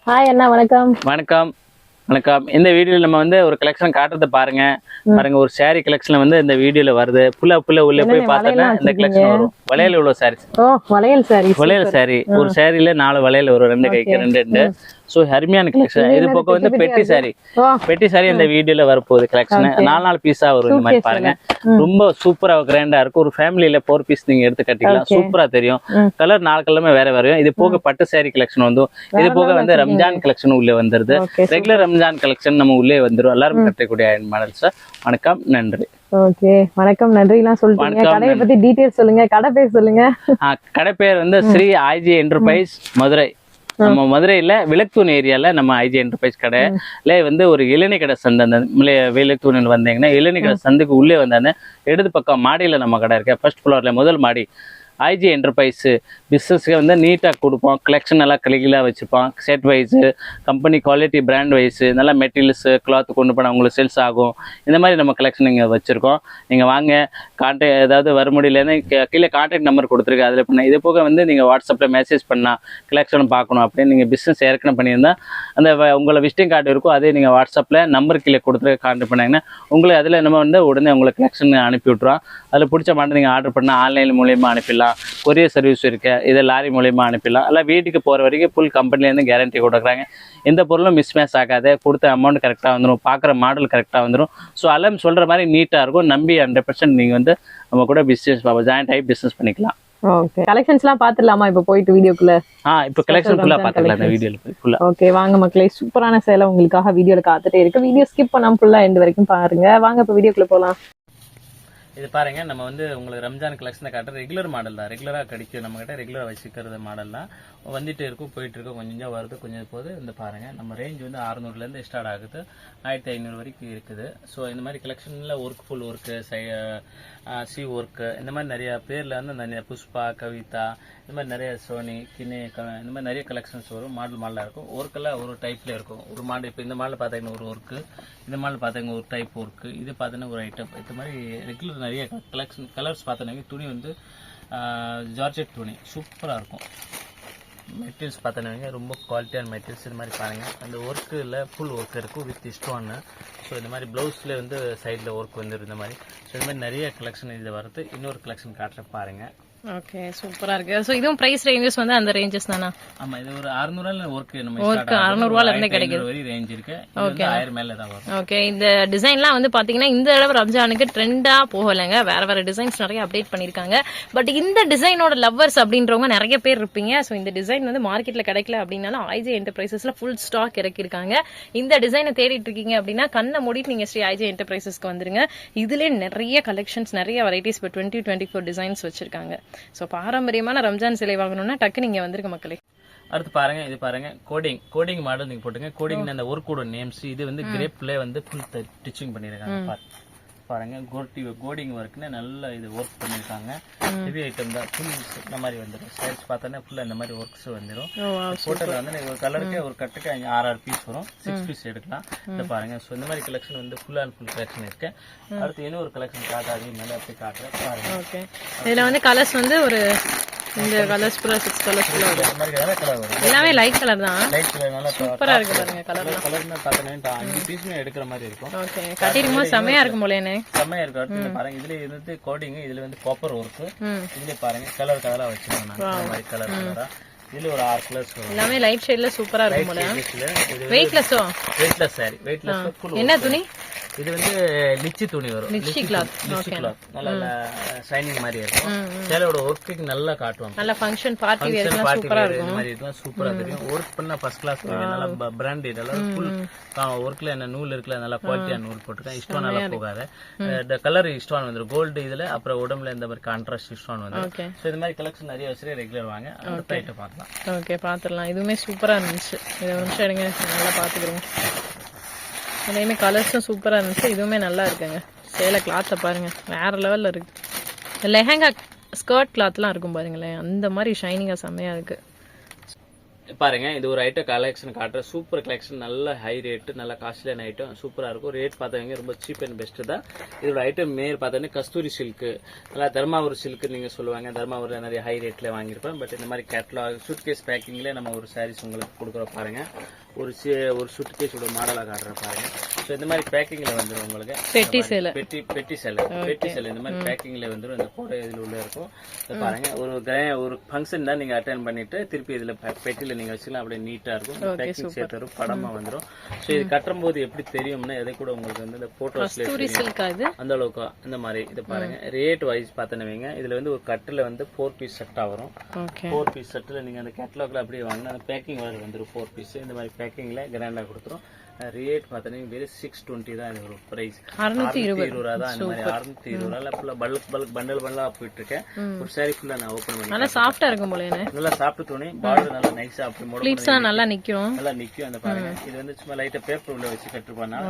Hi அண்ணா, வணக்கம். வணக்கம். வணக்கம். இந்த வீடியோல நம்ம வந்து ஒரு கலெக்ஷன் காட்டுறத பாருங்க. ஒரு saree கலெக்ஷன் வந்து இந்த வீடியோல வருது. புள்ள உள்ள போய் பார்த்தா இந்த கலெக்ஷன் வரும். வளையல் உள்ள sarees. வளையல் saree. வளையல் saree. ஒரு சாரில 4 வளையல் வரும், 2 கைக்கு 2. சோ அருமையான கலெக்ஷன். இது போக வந்து பெட்டி saree. பெட்டி saree இந்த வீடியோல வரப்போகுது கலெக்ஷன். 4 பீஸா வரும். இந்த மாதிரி பாருங்க. ரொம்ப சூப்பரா கிராண்டா இருக்கும். ஒரு ஃபேமிலியில 4 பீஸ் நீங்க எடுத்து கட்டிக்கலாம். சூப்பரா தெரியும். கலர் 4 கலருமே வேற வரும். இது போக பட்டு saree கலெக்ஷன் வந்து இது போக வந்து ரம்ஜான் கலெக்ஷன் உள்ளே வந்துருது. ரெகுலர் ரம்ஜான் கலெக்ஷன் நம்ம உள்ளே வந்துரும். எல்லாரும் கட்டக்கூடிய மாடல்ஸ். வணக்கம், நன்றி. ஓகே, வணக்கம், நன்றி எல்லாம் சொல்லிட்டீங்க. கடையை பத்தி டீடைல்ஸ் சொல்லுங்க, கடை பேர் சொல்லுங்க. கடை பேர் வந்து ஸ்ரீ ஐஜி என்டர்பிரைஸ் மதுரை. நம்ம மதுரையில விளக்குத்தூண் ஏரியால நம்ம ஐஜி என்டர்பிரைஸ் கடையில வந்து ஒரு இளநீ கடை சந்தை. அந்த விளக்குத்தூண் வந்தீங்கன்னா இளநீ கடை சந்தைக்கு உள்ளே வந்தாங்க. இடது பக்கம் மாடியில நம்ம கடை இருக்கு. ஃபர்ஸ்ட் ஃப்ளோர்ல முதல் மாடி. ஐஜி என்டர்பிரைஸ் பிஸ்னஸ்க்கு வந்து நீட்டாக கொடுப்போம். கலெக்ஷன் நல்லா கிளிகளாக வச்சுப்போம். Set wise, company quality, brand wise, நல்லா மெட்டீரியல்ஸு, கிளாத் கொண்டு போனால் உங்களுக்கு சேல்ஸ் ஆகும். இந்த மாதிரி நம்ம கலெக்ஷன் இங்கே வச்சுருக்கோம். நீங்கள் வாங்க, கான்டாக்ட் ஏதாவது வர முடியலன்னு கீழே கான்டாக்ட் நம்பர் கொடுத்துருக்கு, அதில் பண்ண. இது போக வந்து நீங்கள் வாட்ஸ்அப்பில் மெசேஜ் பண்ணால் கலெக்ஷன் பார்க்கணும் அப்படின்னு நீங்கள் பிஸ்னஸ் ஏற்கனவே பண்ணியிருந்தால் அந்த உங்களை விசிட்டிங் கார்டு இருக்கும், அதே நீங்கள் வாட்ஸ்அப்பில் நம்பர் கீழே கொடுத்துட்டு கான்டாக்ட் பண்ணாங்கன்னா உங்களுக்கு அதில் நம்ம வந்து உடனே உங்களுக்கு கலெக்ஷன் அனுப்பி விட்ருவோம். அதில் பிடிச்ச மாட்டை நீங்கள் ஆர்டர் பண்ணால் ஆன்லைன் மூலியமாக அனுப்பிடலாம். கொரியர் சர்வீஸ் இருக்கு, இதை லாரி மூலியமா அனுப்பிடலாம். எல்லாம் வீட்டுக்கு போற வரைக்கும் ஃபுல் கம்பெனிலேருந்து கேரண்டி கொடுக்குறாங்க. எந்த பொருளும் மிஸ்மேட்ச் ஆகாது. கொடுத்த அமௌண்ட் கரெக்டாக வந்துடும், பார்க்குற மாடல் கரெக்டாக வந்துடும். ஸோ எல்லாம் சொல்ற மாதிரி நீட்டாக இருக்கும். நம்பி 100% நீங்கள் வந்து நம்ம கூட பிஸ்னஸ் ஜாயின்ட் ஆகி பிஸ்னஸ் பண்ணிக்கலாம். ஓகே, கலெக்ஷன்ஸ்லாம் பார்த்துடலாமா இப்போ போயிட்டு வீடியோக்குள்ள? இப்போ கலெக்ஷன் ஃபுல்லா பார்த்துக்கலாம் இந்த வீடியோல ஃபுல்லா. ஓகே, வாங்க மக்களே, சூப்பரான சேலை உங்களுக்காக வீடியோல காத்துட்டே இருக்கு. வீடியோ ஸ்கிப் பண்ணாம ஃபுல்லா எண்ட் வரைக்கும் பாருங்க. வாங்க இப்போ வீடியோக்குள்ள போகலாம். இது பாருங்க, நம்ம வந்து உங்களுக்கு ரம்ஜான் கலெக்ஷன் காட்டுற ரெகுலர் மாடல் தான். ரெகுலராக கிடைக்கும் நம்ம கிட்ட, ரெகுலராக வச்சுக்கிறது மாடல் தான். வந்துட்டு இருக்கும், போயிட்டு இருக்கும், கொஞ்சம் வருது, கொஞ்சம் போகுது. இந்த பாருங்க, நம்ம ரேஞ்ச் வந்து 600லேருந்து ஸ்டார்ட் ஆகுது, 1500 வரைக்கும் இருக்குது. ஸோ இந்த மாதிரி கலெக்ஷன்ல work, full work, C work, இந்த மாதிரி நிறைய பேர்ல வந்து நிறைய புஷ்பா, கவிதா, இந்த மாதிரி நிறைய சோனி, கினே, இந்த மாதிரி நிறைய கலெக்ஷன்ஸ் வரும். மாடலாக இருக்கும். ஒர்க்கெல்லாம் ஒரு டைப்ல இருக்கும். ஒரு மாடல் இப்போ இந்த மாடல் பார்த்தீங்கன்னா ஒரு ஒர்க்கு, இந்த மாடல் பார்த்தீங்கன்னா ஒரு டைப் ஒர்க்கு, இது பார்த்தீங்கன்னா ஒரு ஐட்டம். இந்த மாதிரி ரெகுலர் நிறைய கலெக்ஷன். கலர்ஸ் பார்த்தோன்னா துணி வந்து ஜார்ஜெட் துணி சூப்பராக இருக்கும். மெட்டீரியல்ஸ் பார்த்தோன்னா ரொம்ப குவாலிட்டியான மெட்டீரியல்ஸ். இந்த மாதிரி பாருங்கள், அந்த ஒர்க்கில் ஃபுல் ஒர்க் இருக்கும் வித் ஸ்டோன்னு. ஸோ இந்த மாதிரி ப்ளவுஸில் வந்து சைடில் ஒர்க் வந்துடும். இந்த மாதிரி ஸோ இந்த மாதிரி நிறைய கலெக்ஷன் இதில் வருது. இன்னொரு கலெக்ஷன் காட்டுற பாருங்கள். ஓகே, சூப்பரா இருக்கு. சோ இதுவும் பிரைஸ் ரேஞ்சஸ் வந்து அந்த ரேஞ்சஸ் தானா? ஆமா, இது ஒரு 600 ஒர்க் நம்ம ஒர்க் 600 ரூபாயில இருந்து கிடைக்குது. வரை ரேஞ்ச் இருக்கு. இது 1000 மேல தான் வரும். ஓகே, இந்த டிசைன்லாம் வந்து பாத்தீங்கன்னா இந்த தடவை ரம்ஜானுக்கு ட்ரெண்டா போகலங்க. வேற டிசைன்ஸ் நிறைய அப்டேட் பண்ணிருக்காங்க. பட் இந்த டிசைனோட லவ்வர்ஸ் அப்படின்றவங்க நிறைய பேர் இருப்பீங்க. சோ இந்த டிசைன் வந்து மார்க்கெட்ல கிடைக்கல அப்படின்னாலும் ஐஜே என்டர்பிரைசஸ்ல ஃபுல் ஸ்டாக் இறக்கிருக்காங்க. இந்த டிசைனை தேடிட்டு இருக்கீங்க அப்படின்னா கண்ணை மூடிட்டு நீங்க ஸ்ரீ ஐஜே என்டர்பிரைசஸ்க்கு வந்துருங்க. இதுல நிறைய கலெக்ஷன்ஸ், நிறைய வெரைட்டிஸ் இப்போ 2024 டிசைன்ஸ் வச்சிருக்காங்க. சோ பாரம்பரியமான ரம்ஜான் சிலை வாங்கணும்னா டக்கு நீங்க வந்துருங்க மக்களே. அடுத்து பாருங்க, இது பாருங்க, கோடிங் மாடல் நீங்க போட்டுங்க. கோடிங் அந்த ஒர்க்கோட நேம்ஸ். இது வந்து கிரேப்ல வந்து ஃபுல் ஸ்டிச்சிங் பண்ணிருக்காங்க. பாருங்க, கோடிங் ஒர்க்னு நல்ல இது ஒர்க் பண்ணிருக்காங்க. ஹெவி ஐட்டம் தான். ஃபுல் இந்த மாதிரி வந்துடும். சைஸ் பார்த்தோன்னா ஃபுல்லா இந்த மாதிரி ஒர்க்ஸ் வந்துடும். போட்டோல வந்து ஒரு கலருக்கு ஒரு கட்டுக்கு 6 பீஸ் வரும். 6 பீஸ் எடுக்கலாம். இந்த பாருங்க, ஸோ இந்த மாதிரி கலெக்ஷன் வந்து ஃபுல் அண்ட் ஃபுல் கலெக்ஷன் இருக்கு. அடுத்து இன்னொரு கலெக்ஷன் காட்டாது, நல்லா அப்படி காட்டுறேன் பாருங்க. ஓகே, இதுல வந்து கலர்ஸ் வந்து ஒரு இந்த கலர்ஸ் பூரா 6 கலர்ஸ் ஃபுல்லா வரும். இந்த மாதிரி நிறைய கலர் வரும். எல்லாமே லைட் கலர் தான். லைட் கலர் நல்லா சூப்பரா இருக்கு பாருங்க. கலர்னா பார்த்தோன்னா 5 பீஸ்மே எடுக்கிற மாதிரி இருக்கும். ஓகே, கட்டிருமா செமையா இருக்கும் போலேனே. செமையா இருக்கு. அடுத்து பாருங்க, இதுல இருந்து கோடிங், இதுல வந்து காப்பர் ஒர்க். இதுல பாருங்க கலரா வச்சிருக்காங்க. இந்த மாதிரி கலரா இதுல ஒரு 6 கலர்ஸ் வரும். எல்லாமே லைட் ஷேட்ல சூப்பரா இருக்கும் போல. Weightless sorry, weightless full. என்ன துணி இது? வந்து லிச்சி துணி வரும். Lychee cloth. நல்ல ஷைனிங் மாதிரி இருக்கும். சேலோட ஒர்க்கிங் நல்லா காட்டுவாங்க. நல்ல ஃபங்க்ஷன் பார்ட்டி வேர்லாம் சூப்பரா இருக்கும். இந்த மாதிரி இதெல்லாம் சூப்பரா தெரியும். ஒர்க் பண்ண ஃபர்ஸ்ட் கிளாஸ் நல்லா பிராண்ட். இதெல்லாம் ஃபுல் ஒர்க்ல என்ன நூல் இருக்குல, நல்லா குவாலிட்டியான நூல் போட்டுருக்கேன். இஷ்டம் நல்லா போகாது. இந்த கலர் இஷ்டம் வந்துடும் கோல்டு இதுல. அப்புறம் உடம்புல இந்த மாதிரி கான்ட்ராஸ்ட் இஷ்டம் வந்துடும். ஸோ இந்த மாதிரி கலெக்ஷன் நிறைய வச்சு ரெகுலர் வாங்க. அடுத்த ஐட்டம் பார்க்கலாம். ஓகே, பாத்துடலாம். இதுவுமே சூப்பரா இருந்துச்சு. இதை ஒரு நிமிஷம் எடுங்க, நல்லா பாத்துக்கிறோம். அதுலேயுமே கலர்ஸும் சூப்பராக இருந்துச்சு. இதுவுமே நல்லா இருக்குங்க. சேலை கிளாத்தை பாருங்க, வேற லெவலில் இருக்கு. லெஹங்கா ஸ்கர்ட் கிளாத்லாம் இருக்கும் பாருங்களேன், அந்த மாதிரி ஷைனிங்காக செம்மையாக இருக்கு. பாருங்க இது ஒரு ஐட்டம் கலெக்ஷன் காட்டுற சூப்பர் கலெக்ஷன், நல்ல ஹை ரேட், நல்ல காஸ்ட்லியான ஐட்டம், சூப்பரா இருக்கும். ரேட் பார்த்தவங்க ரொம்ப சீப் அண்ட் பெஸ்ட் தான். இதோட ஐட்டம் மேல் பார்த்தோன்னா கஸ்தூரி சில்க், நல்லா தர்மாவூர் சில்க் நீங்க சொல்லுவாங்க. தர்மாவூர்ல நிறைய ஹை ரேட்ல வாங்கியிருப்பேன். பட் இந்த மாதிரி கேட்லாக் சூட்கேஸ் பேக்கிங்ல நம்ம ஒரு சாரீஸ் உங்களுக்கு கொடுக்குறோம் பாருங்க. ஒரு சூட்கேஸோட மாடலா காட்டுறேன் பாருங்க. ஸோ இந்த மாதிரி பேக்கிங்ல வந்துடும் உங்களுக்கு பெட்டி சேலை இந்த மாதிரி பேக்கிங்ல வந்துடும். இந்த கோடை இதில் உள்ள இருக்கும். பாருங்க ஒரு ஃபங்க்ஷன் தான் நீங்க அட்டென்ட் பண்ணிட்டு திருப்பி இதுல பெட்டியில நீங்க வச்சுக்கலாம். அப்படியே நீட்டா இருக்கும். பேக்கிங் சேர்த்து வரும், படமா வந்துடும். ஸோ இது கட்டும் போது எப்படி தெரியும்னா எதை கூட உங்களுக்கு வந்து இந்த போட்டோஸ்ல அந்த அளவுக்கு இந்த மாதிரி இது பாருங்க. ரேட் வைஸ் பார்த்தனவங்க இதுல வந்து ஒரு கட்டில வந்து 4 பீஸ் செட்டா வரும். 4 பீஸ் செட்ல நீங்க அந்த கேட்டலாக்ல அப்படியே வாங்கினா அந்த பேக்கிங் வர வந்துடும் 4 பீஸ். இந்த மாதிரி பேக்கிங்ல கிராண்டா கொடுத்துரும். ரேட் பார்த்தீங்கன்னா வெறும் 620 தான் இது பிரைஸ். 620 ரூபா தான். இந்த மாதிரி 620 ரூபால ஃபுல்லா பல்க் பண்டல் போயிட்டு இருக்கேன். ஒரு சாரி ஃபுல்லா நான் ஓபன் பண்ணி நல்லா சாஃப்ட்டா இருக்கும் போல. நல்லா சாப்பிட்டு தோணி பார்டர் நல்லா நைஸா அப்படி மோடல் நல்லா நிக்கும். அந்த பாருங்க இது வந்து சும்மா லைட்டா பேப்பர் உள்ள வச்சு கட்டுப்பானா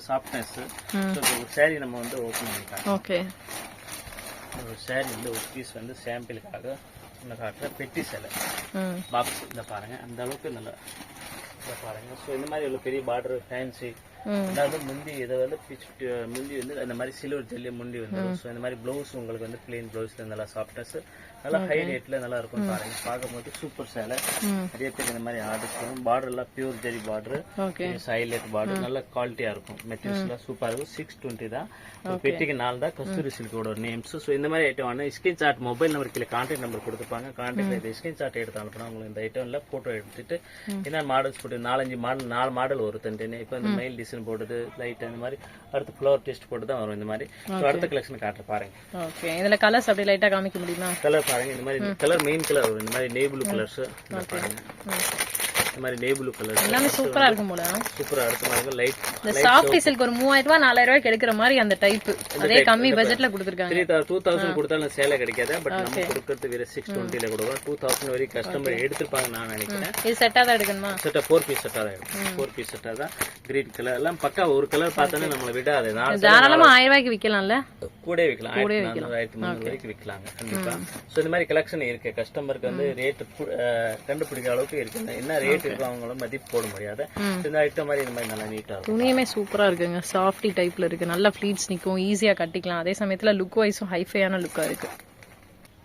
சாஃப்ட்னஸ். ஒரு சாரி நம்ம வந்து ஓபன் பண்ணிக்கலாம். ஓகே, ஒரு சாரி வந்து ஒரு பீஸ் வந்து சாம்பிளுக்காக காட்டுற பெட்டி சேலை பாக்ஸ் இந்த பாருங்க. அந்த அளவுக்கு நல்லா பாருங்க. ஸோ இந்த மாதிரி உள்ள பெரிய பார்டர் ஃபேன்சி அதாவது முந்தி இதை வந்து முந்தி வந்து அந்த மாதிரி சில்வர் ஜெல்லி முந்தி வந்துடும். ஸோ இந்த மாதிரி பிளவுஸ் உங்களுக்கு வந்து பிளெயின் பிளவுஸ்ல நல்லா சாஃப்ட்னஸ், நல்லா ஹை ரேட்ல நல்லா இருக்கும் பாருங்க. பார்க்கும்போது சூப்பர் சேலை. நிறைய பேர் இந்த மாதிரி ஆர்டர் பண்ணும். பார்டர் எல்லாம் பியூர் ஜெரி பார்டர், ஹைலைட் பார்டர், நல்ல குவாலிட்டியா இருக்கும். மெட்டீரியல்ஸ் சூப்பரா இருக்கும். 620 தான். பெட்டிக்கு 4 தான். கஸ்தூரி சில்கோட நேம்ஸ். ஸோ இந்த மாதிரி ஐட்டம் வாங்க. ஸ்கிரீன்ஷாட் மொபைல் நம்பர் கீழே கான்டாக்ட் நம்பர் கொடுத்துப்பாங்க. கான்டாக்ட் ஸ்கிரீன்ஷாட் எடுத்து அனுப்பினா உங்களுக்கு இந்த ஐட்டம்ல போட்டோ எடுத்துட்டு என்ன மாடல்ஸ் போட்டு 4 மாடல் வரும் தனித்தனி. இப்போ இந்த மெயில் டிசைன் போடுறது லைட் அந்த மாதிரி அடுத்து ஃப்ளவர் டெஸ்ட் போட்டு தான் வரும். இந்த மாதிரி அடுத்த கலெக்ஷன் காட்டுற பாருங்க. ஓகே, இதுல கலர்ஸ் அப்படி லைட்டா காமிக்க முடியுமா? கலர் பாருங்க. இந்த மாதிரி கலர் மெயின் கலர் வரும். இந்த மாதிரி நேவி ப்ளூ கலர்ஸ் பாருங்க. இந்த மாதிரி நேவி ப்ளூ கலர் எல்லாமே சூப்பரா இருக்கும் போல. சூப்பரா இருக்கும். லைட் இந்த சாஃப்ட் சில்க் ஒரு 3000 ரூபாய் 4000 ரூபாய்க்கு எடுக்கிற மாதிரி அந்த டைப் அதே கம்மி பட்ஜெட்ல கொடுத்திருக்காங்க. 2000 கொடுத்தாலும் சேலை கிடைக்காது. பட் நம்ம கொடுக்கிறது வேற 620 ல கொடுக்குறோம். 2000 வரை கஸ்டமர் எடுத்துப்பாங்க நான் நினைக்கிறேன். இது செட்டா தான் எடுக்கணுமா? செட்டா 4 பீஸ் செட்டா தான் எடுக்கும். 4 பீஸ் செட்டா தான். கிரீன் கலர் எல்லாம் பக்கா ஒரு கலர் பார்த்தானே நம்மள விடாது. தாராளமா 1000 ரூபாய்க்கு விக்கலாம்ல. கூட விக்கலாம். 1400 வரைக்கும் விக்கலாங்க கண்டிப்பா. சோ இந்த மாதிரி கலெக்ஷன் இருக்கு. கஸ்டமருக்கு வந்து ரேட் கண்டுபிடிக்கிற அளவுக்கு இருக்கு. என்ன ரேட் இருக்கு அவங்களும் மதிப்பு போட முடியாது. இந்த ஐட்டம் மாதிரி இந்த மாதிரி நல்லா நீட்டா இருக்கும். துணியுமே சூப்பரா இருக்குங்க. சாஃப்டி டைப்ல இருக்கு. நல்ல ஃபிளீட்ஸ் நிக்கும். ஈஸியா கட்டிக்கலாம். அதே சமயத்துல லுக் வைஸும் ஹைஃபையான லுக்கா இருக்கு.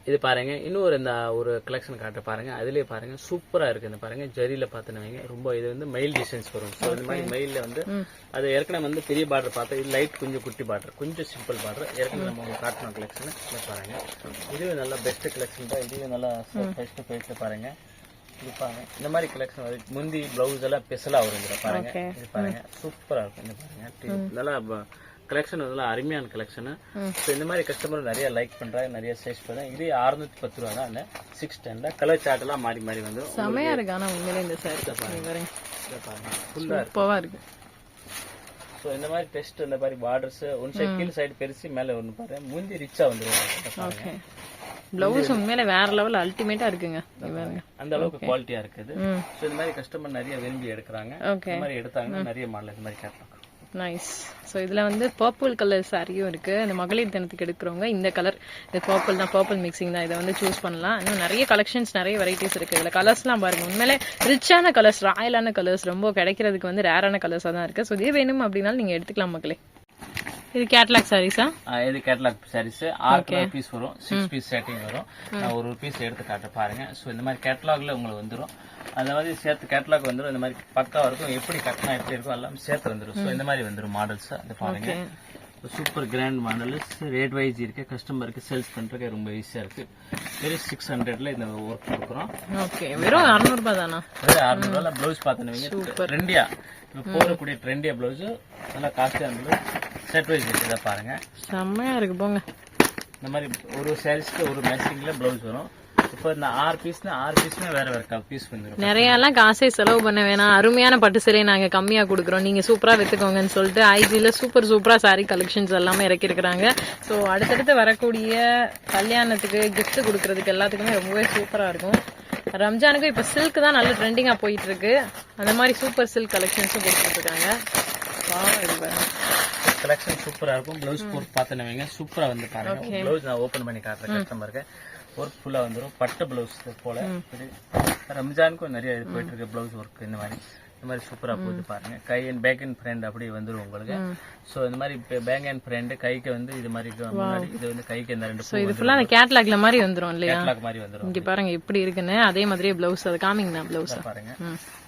இது பாருங்க. இன்னொரு இந்த ஒரு கலெக்ஷன் காட்ட பாருங்க. அதுலயே பாருங்க சூப்பரா இருக்கு. இந்த பாருங்க ஜரியில பாத்துனவங்க ரொம்ப இது வந்து மெயில் டிசைன்ஸ் வரும். ஸோ இந்த மாதிரி மெயில்ல வந்து அது ஏற்கனவே வந்து பெரிய பார்டர் பார்த்தா இது லைட் கொஞ்சம் குட்டி பார்டர், கொஞ்சம் சிம்பிள் பார்டர். ஏற்கனவே நம்ம காட்டின கலெக்ஷன் பாருங்க. இதுவே நல்ல பெஸ்ட் கலெக்ஷன் தான். இதுவே நல்லா பெஸ்ட் பிரைஸ்ல பாருங்க. இது பாருங்க. இந்த மாதிரி கலெக்ஷன் வருது. முந்தி பிளவுஸ் எல்லாம் ஸ்பெஷலா வரும். இதுல பாருங்க. இது பாருங்க சூப்பரா இருக்கும். இந்த பாருங்க நல்லா கலெக்ஷன் வந்து அருமையான கலெக்ஷன். இந்த மாதிரி கஸ்டமர் நிறைய லைக் பண்றாங்க, நிறைய சேஸ் பண்றாங்க. இது 610 ரூபா தான். 610 கலர் சார்ட் எல்லாம் மாறி மாறி வந்து செமையா இருக்கு. ஆனா உண்மையிலே இந்த சாரி பாருங்க சூப்பரா இருக்கு. ஸோ இந்த மாதிரி டெஸ்ட் இந்த மாதிரி பார்டர்ஸ் ஒன் சைடு கீழ் சைடு பெருசு மேல ஒன்று பாருங்க. முந்தி ரிச்சா வந்துடும். பிளவுஸ் உண்மையில வேற லெவல் அல்டிமேட்டா இருக்குங்க. அந்த அளவுக்கு குவாலிட்டியா இருக்குது. ஸோ இந்த மாதிரி கஸ்டமர் நிறைய விரும்பி எடுக்கிறாங்க. இந்த மாதிரி எடுத்தாங்கன்னா நிறைய மாடல் இந்த மாதிரி கேட்கலாம். நைஸ். ஸோ இதுல வந்து பர்பிள் கலர் சாரியும் இருக்கு. இந்த மகளிர் தினத்துக்கு எடுக்கிறவங்க இந்த கலர், இது பர்பிள் தான், பர்பிள் மிக்சிங் தான். இதை வந்து சூஸ் பண்ணலாம். இன்னும் நிறைய கலெக்ஷன்ஸ், நிறைய வெரைட்டிஸ் இருக்கு. இதுல கலர்ஸ்லாம் பாருங்க. உண்மையிலே ரிச்சான கலர்ஸ், ராயலான கலர்ஸ், ரொம்ப கிடைக்கிறதுக்கு வந்து ரேரான கலர்ஸா தான் இருக்கு. ஸோ இதே வேணும் அப்படின்னாலும் நீங்க எடுத்துக்கலாம் மக்களே. இது கேட்லாக் சாரீஸா? இது கேட்லாக் சாரீஸ். 6 பீஸ் வரும். 6 பீஸ் செட்டிங் வரும். நான் ஒரு பீஸ் எடுத்து காட்ட பாருங்க. ஸோ இந்த மாதிரி கேட்லாக்ல உங்களுக்கு வந்துடும். அதாவது சேர்த்து கேட்லாக் வந்துடும். இந்த மாதிரி பக்கா இருக்கும். எப்படி கட்டினா எப்படி இருக்கும் எல்லாம் சேர்த்து வந்துடும். ஸோ இந்த மாதிரி வந்துடும் மாடல்ஸ். அது பாருங்க. Super grand models. Rate wise இருக்கு. கஸ்டமருக்கு சேல்ஸ் பண்றதுக்கு ரொம்ப ஈஸியா இருக்கு. வெறும் 600ல இந்த ஒர்க் கொடுக்குறோம். ஓகே, வெறும் 600 ரூபாய் தானா? வெறும் 600 ரூபாய்ல ப்ளவுஸ் பார்த்தீங்கன்னா ட்ரெண்டியா இப்போ போடக்கூடிய ட்ரெண்டியா ப்ளவுஸ் நல்லா காஸ்ட்லியா இருந்தது. செட் வைஸ் இருக்கு. பாருங்க செம்மையா இருக்கு போங்க. இந்த மாதிரி ஒரு சாரீஸ்க்கு ஒரு மேட்சிங்ல ப்ளவுஸ் வரும். இப்போ இந்த 6 பீஸ்மே வேற வேற பீஸ் வந்துடும். நிறைய எல்லாம் காசே செலவு பண்ண வேணாம். அருமையான பட்டு சேலையை நாங்க கம்மியா கொடுக்குறோம், நீங்க சூப்பரா வித்துக்கோங்கன்னு சொல்லிட்டு ஐஜில சூப்பரா சாரி கலெக்ஷன்ஸ் எல்லாமே இறக்கி இருக்கிறாங்க. ஸோ அடுத்தடுத்து வரக்கூடிய கல்யாணத்துக்கு கிஃப்ட் கொடுக்கறதுக்கு எல்லாத்துக்குமே ரொம்பவே சூப்பரா இருக்கும். ரம்ஜானுக்கு இப்ப சில்க் தான் நல்ல ட்ரெண்டிங்கா போயிட்டு இருக்கு. அந்த மாதிரி சூப்பர் சில்க் கலெக்ஷன்ஸும் கொடுத்துட்டு இருக்காங்க. கலெக்ஷன் சூப்பரா இருக்கும். பிளவுஸ் போட்டு பார்த்தனவங்க சூப்பரா வந்து பாருங்க. பிளவுஸ் நான் ஓபன் பண்ணி காட்டுறேன் கஸ்டமருக்கு. ஒர்க் ஃபுல்லா வந்துடும். பட்டு பிளவுஸ் போல ரம்ஜானுக்கும் நிறைய இது போயிட்டு இருக்கு ப்ளவுஸ் ஒர்க் இந்த மாதிரி சூப்பரா போகுது பாருங்க. கை அண்ட் பேக் அண்ட் ஃப்ரண்ட் அப்படி வந்துரும் உங்களுக்கு. சோ இந்த மாதிரி பேக் அண்ட் ஃப்ரண்ட் கைக்கு வந்து இது மாதிரி முன்னாடி இது வந்து கைக்கு இந்த 2 இது ஃபுல்லா அந்த கேட்லாக்ல மாதிரி வந்துரும் இல்லையா? கேட்லாக் மாதிரி வந்துரும். இங்க பாருங்க எப்படி இருக்குன்னு, அதே மாதிரியே ப்ளவுஸ் அது காமிங்க. ப்ளவுஸ் பாருங்க,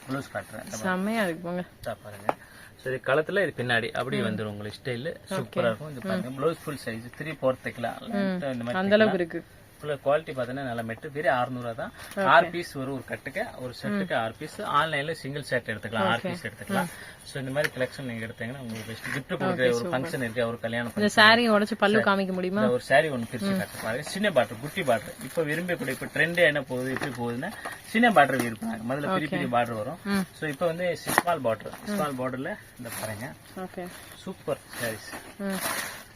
ப்ளவுஸ் காட்டுறேன். செமையா இருக்கு போங்க. பாருங்க. சோ இது கழுத்துல இது பின்னாடி அப்படி வந்துரும் உங்களுக்கு ஸ்டைல் சூப்பரா இருக்கும். இது பாருங்க ப்ளவுஸ் ஃபுல் சைஸ் 3/4 தைக்கலாம். இந்த மாதிரி அந்த அளவுக்கு இருக்கு. குவாலிட்டி பாத்தீங்கன்னா நல்ல மெட்டு. வெறும் 600 தான். 6 பீஸ் வரும் ஒரு கட்டுக்கு. ஒரு செட்டுக்கு 6 பீஸ். ஆன்லைன்ல சிங்கிள் செட் எடுத்துக்கலாம், 6 பீஸ் எடுத்துக்கலாம். சோ இந்த மாதிரி கலெக்ஷன் நீங்க எடுத்தீங்கன்னா உங்களுக்கு பெஸ்ட். கிஃப்ட் கொடுக்குற ஒரு ஃபங்க்ஷன் இருக்கு, ஒரு கல்யாணம் இந்த சாரி உடைச்சு பல்லு காமிக்க முடியுமா? ஒரு சாரி ஒன்னு பிரிச்சு காட்டு பாருங்க. சின்ன பாட்டர், குட்டி பாட்டர். இப்ப விரும்பக்கூடிய இப்ப ட்ரெண்ட் என்ன போகுது, எப்படி போகுதுன்னா சின்ன பாட்டர் விரும்புறாங்க. முதல்ல பெரிய பெரிய பார்டர் வரும். சோ இப்போ வந்து ஸ்மால் பார்டர்ல இந்த பாருங்க. Okay, super sarees.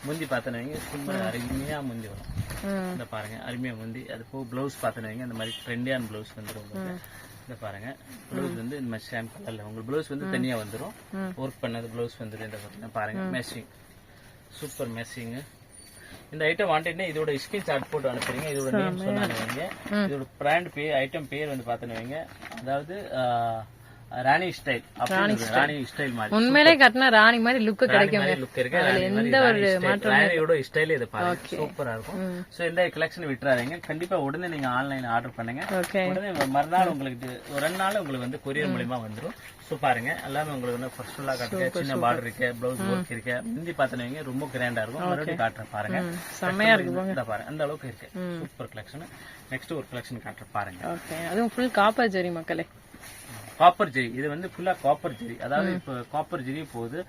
முந்தி பாத்தனவங்க சும்மா அருமையா முந்தி வரும். இந்த பாருங்க, அருமையா முந்தி. அது போக பிளவுஸ் பாத்தனவங்க இந்த மாதிரி ட்ரெண்டியான பிளவுஸ் வந்துடும் உங்களுக்கு. இந்த பாருங்க, பிளவுஸ் வந்து இந்த மாதிரி ஷாம் கலர்ல உங்களுக்கு பிளவுஸ் வந்து தனியா வந்துடும். ஒர்க் பண்ணது பிளவுஸ் வந்துடும். இந்த பாருங்க, மேட்சிங், சூப்பர் மேட்சிங். இந்த ஐட்டம் வாண்டினா இதோட ஸ்கிரீன்ஷாட் போட்டு அனுப்புறீங்க. இதோட நேம் சொன்னாங்க. இதோட பிராண்ட் பேர், ஐட்டம் பேர் வந்து பாத்தனவங்க, அதாவது ராணி ஸ்டைல். ராணி ஸ்டைல் மாதிரி உண்மையிலே கட்டினா ராணி மாதிரி லுக் கிடைக்கும். லுக் இருக்கு. எந்த ஒரு மாற்றம் ராணியோட ஸ்டைல் இது பாருங்க, சூப்பரா இருக்கும். சோ இந்த கலெக்ஷன் விட்டுறாதீங்க. கண்டிப்பா உடனே நீங்க ஆன்லைன் ஆர்டர் பண்ணுங்க. உடனே மறுநாள் உங்களுக்கு ஒரு 2 நாள் உங்களுக்கு வந்து கொரியர் மூலமா வந்துரும். சோ பாருங்க, எல்லாமே உங்களுக்கு வந்து ஃபர்ஸ்ட்ஃபுல்லா காட்டுங்க. சின்ன பார்டர் இருக்கு, பிளவுஸ் ஒர்க் இருக்கு. முந்தி பாத்தனவங்க ரொம்ப கிராண்டா இருக்கும். மறுபடியும் காட்டுறேன் பாருங்க, செமையா இருக்கு பாருங்க. அந்த அளவுக்கு இருக்கு, சூப்பர் கலெக்ஷன். நெக்ஸ்ட் ஒரு கலெக்ஷன் காட்டுறேன் பாருங்க. அதுவும் ஃபுல் காப்பர் ஜெரி மக்களே. காப்பர் ஜெரி. இது வந்து ஃபுல்லா காப்பர் ஜெரி. அதாவது இப்ப காப்பர் ஜெரி போகுது.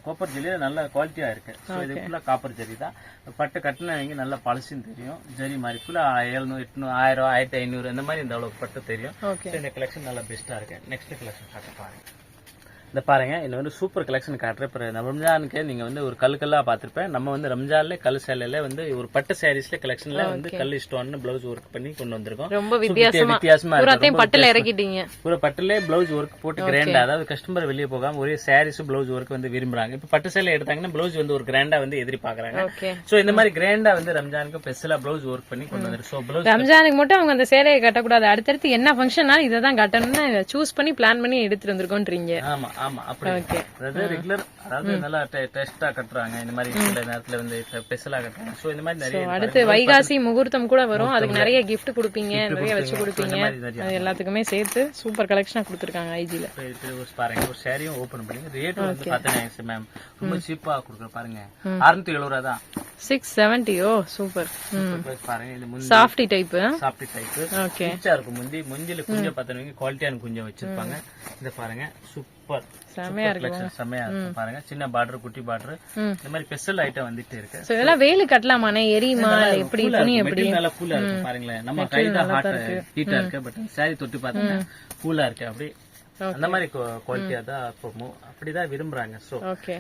காப்பர் ஜெரி நல்ல குவாலிட்டியா இருக்கு. சோ இது ஃபுல்லா காப்பர் ஜெரி தான். பட்டு கட்டினவங்க நல்லா பழசுன்னு தெரியும். ஜெரி மாதிரி ஃபுல்லா 700, 800, 1000, 1500 இந்த மாதிரி இந்த அளவுக்கு பட்டு தெரியும். இந்த கலெக்ஷன் நல்லா பெஸ்டா இருக்கு. நெக்ஸ்ட் கலெக்ஷன் காட்ட பாருங்க. இந்த பாருங்க, இது வந்து சூப்பர் கலெக்ஷன் காட்டுறேன். இப்போ ரம்ஜானுக்கு நீங்க வந்து ஒரு கல்லா பாத்திருப்பேன். நம்ம வந்து ரம்ஜான்ல கல் சேலையில வந்து ஒரு பட்டு சாரீஸ்ல கலெக்ஷன்ல வந்து கல் ஸ்டோன் பிளவுஸ் ஒர்க் பண்ணி கொண்டு வந்திருக்கோம். ரொம்ப வித்தியாசமா இருக்கு. பட்டுல இறக்கிட்டீங்க. ஒரு பட்டுல பிளவுஸ் ஒர்க் போட்டு கிராண்டா, அதாவது கஸ்டமர் வெளியே போகாம ஒரே சாரீஸ் பிளவுஸ் ஒர்க் வந்து விரும்புறாங்க. இப்ப பட்டு சேலை எடுத்தாங்கன்னா பிளவுஸ் வந்து ஒரு கிராண்டா வந்து எதிர்பார்க்கறாங்க. சோ இந்த மாதிரி கிராண்டா வந்து ரம்ஜானுக்கு ஸ்பெஷலா பிளவுஸ் ஒர்க் பண்ணி கொண்டு வந்துருக்கு. சோ பிளவுஸ் ரம்ஜானுக்கு மட்டும் அவங்க அந்த சேலையை கட்டக்கூடாது, அடுத்தடுத்து என்ன ஃபங்க்ஷனா இதை தான் கட்டணும்னு சூஸ் பண்ணி பிளான் பண்ணி எடுத்துட்டு வந்திருக்கோன்றீங்க. ஆமா ஆமா, அப்படி அதாவது ரெகுலர், அதாவது நல்லா டெஸ்டா கட்டுறாங்க. இந்த மாதிரி சில நேரத்துல வந்து ஸ்பெஷலா கட்டுறாங்க. சோ இந்த மாதிரி நிறைய. அடுத்து வைகாசி முகூர்த்தம் கூட வரும், அதுக்கு நிறைய கிஃப்ட் கொடுப்பீங்க, நிறைய வச்சு கொடுப்பீங்க. அது எல்லாத்துக்குமே சேர்த்து சூப்பர் கலெக்ஷனா கொடுத்துருக்காங்க ஐஜில. பாருங்க, ஒரு சாரியும் ஓபன் பண்ணி ரேட் வந்து பாத்தீங்கன்னா மேம் ரொம்ப சீப்பா கொடுக்குற பாருங்க. 670 தான். 670. Oh super. பாருங்க, இது முந்தி softy type. Softy type. Okay, ரிச்சா இருக்கும். முந்தில குஞ்சம் பாத்தீங்கன்னா குவாலிட்டியான குஞ்சம் வச்சிருப்பாங்க. இத பாருங்க, சூப்பர் செமையா இருக்கு. செமையா இருக்கு பாருங்க. சின்ன பார்டர், குட்டி பார்டர், இந்த மாதிரி ஸ்பெஷல் ஐட்டம் வந்துட்டே இருக்கு. சோ இதெல்லாம் வேலு கட்டலாமானே? எரியுமா? எப்படி துணி எப்படி நல்லா கூலா இருக்கு பாருங்களேன். நம்ம கை தான் ஹீட்டா இருக்கு, பட் சாரி தொட்டு பார்த்தா கூலா இருக்கு. அப்படி அந்த மாதிரி குவாலிட்டியா தான் அப்படிதான் விரும்புறாங்க. சோ ஓகே,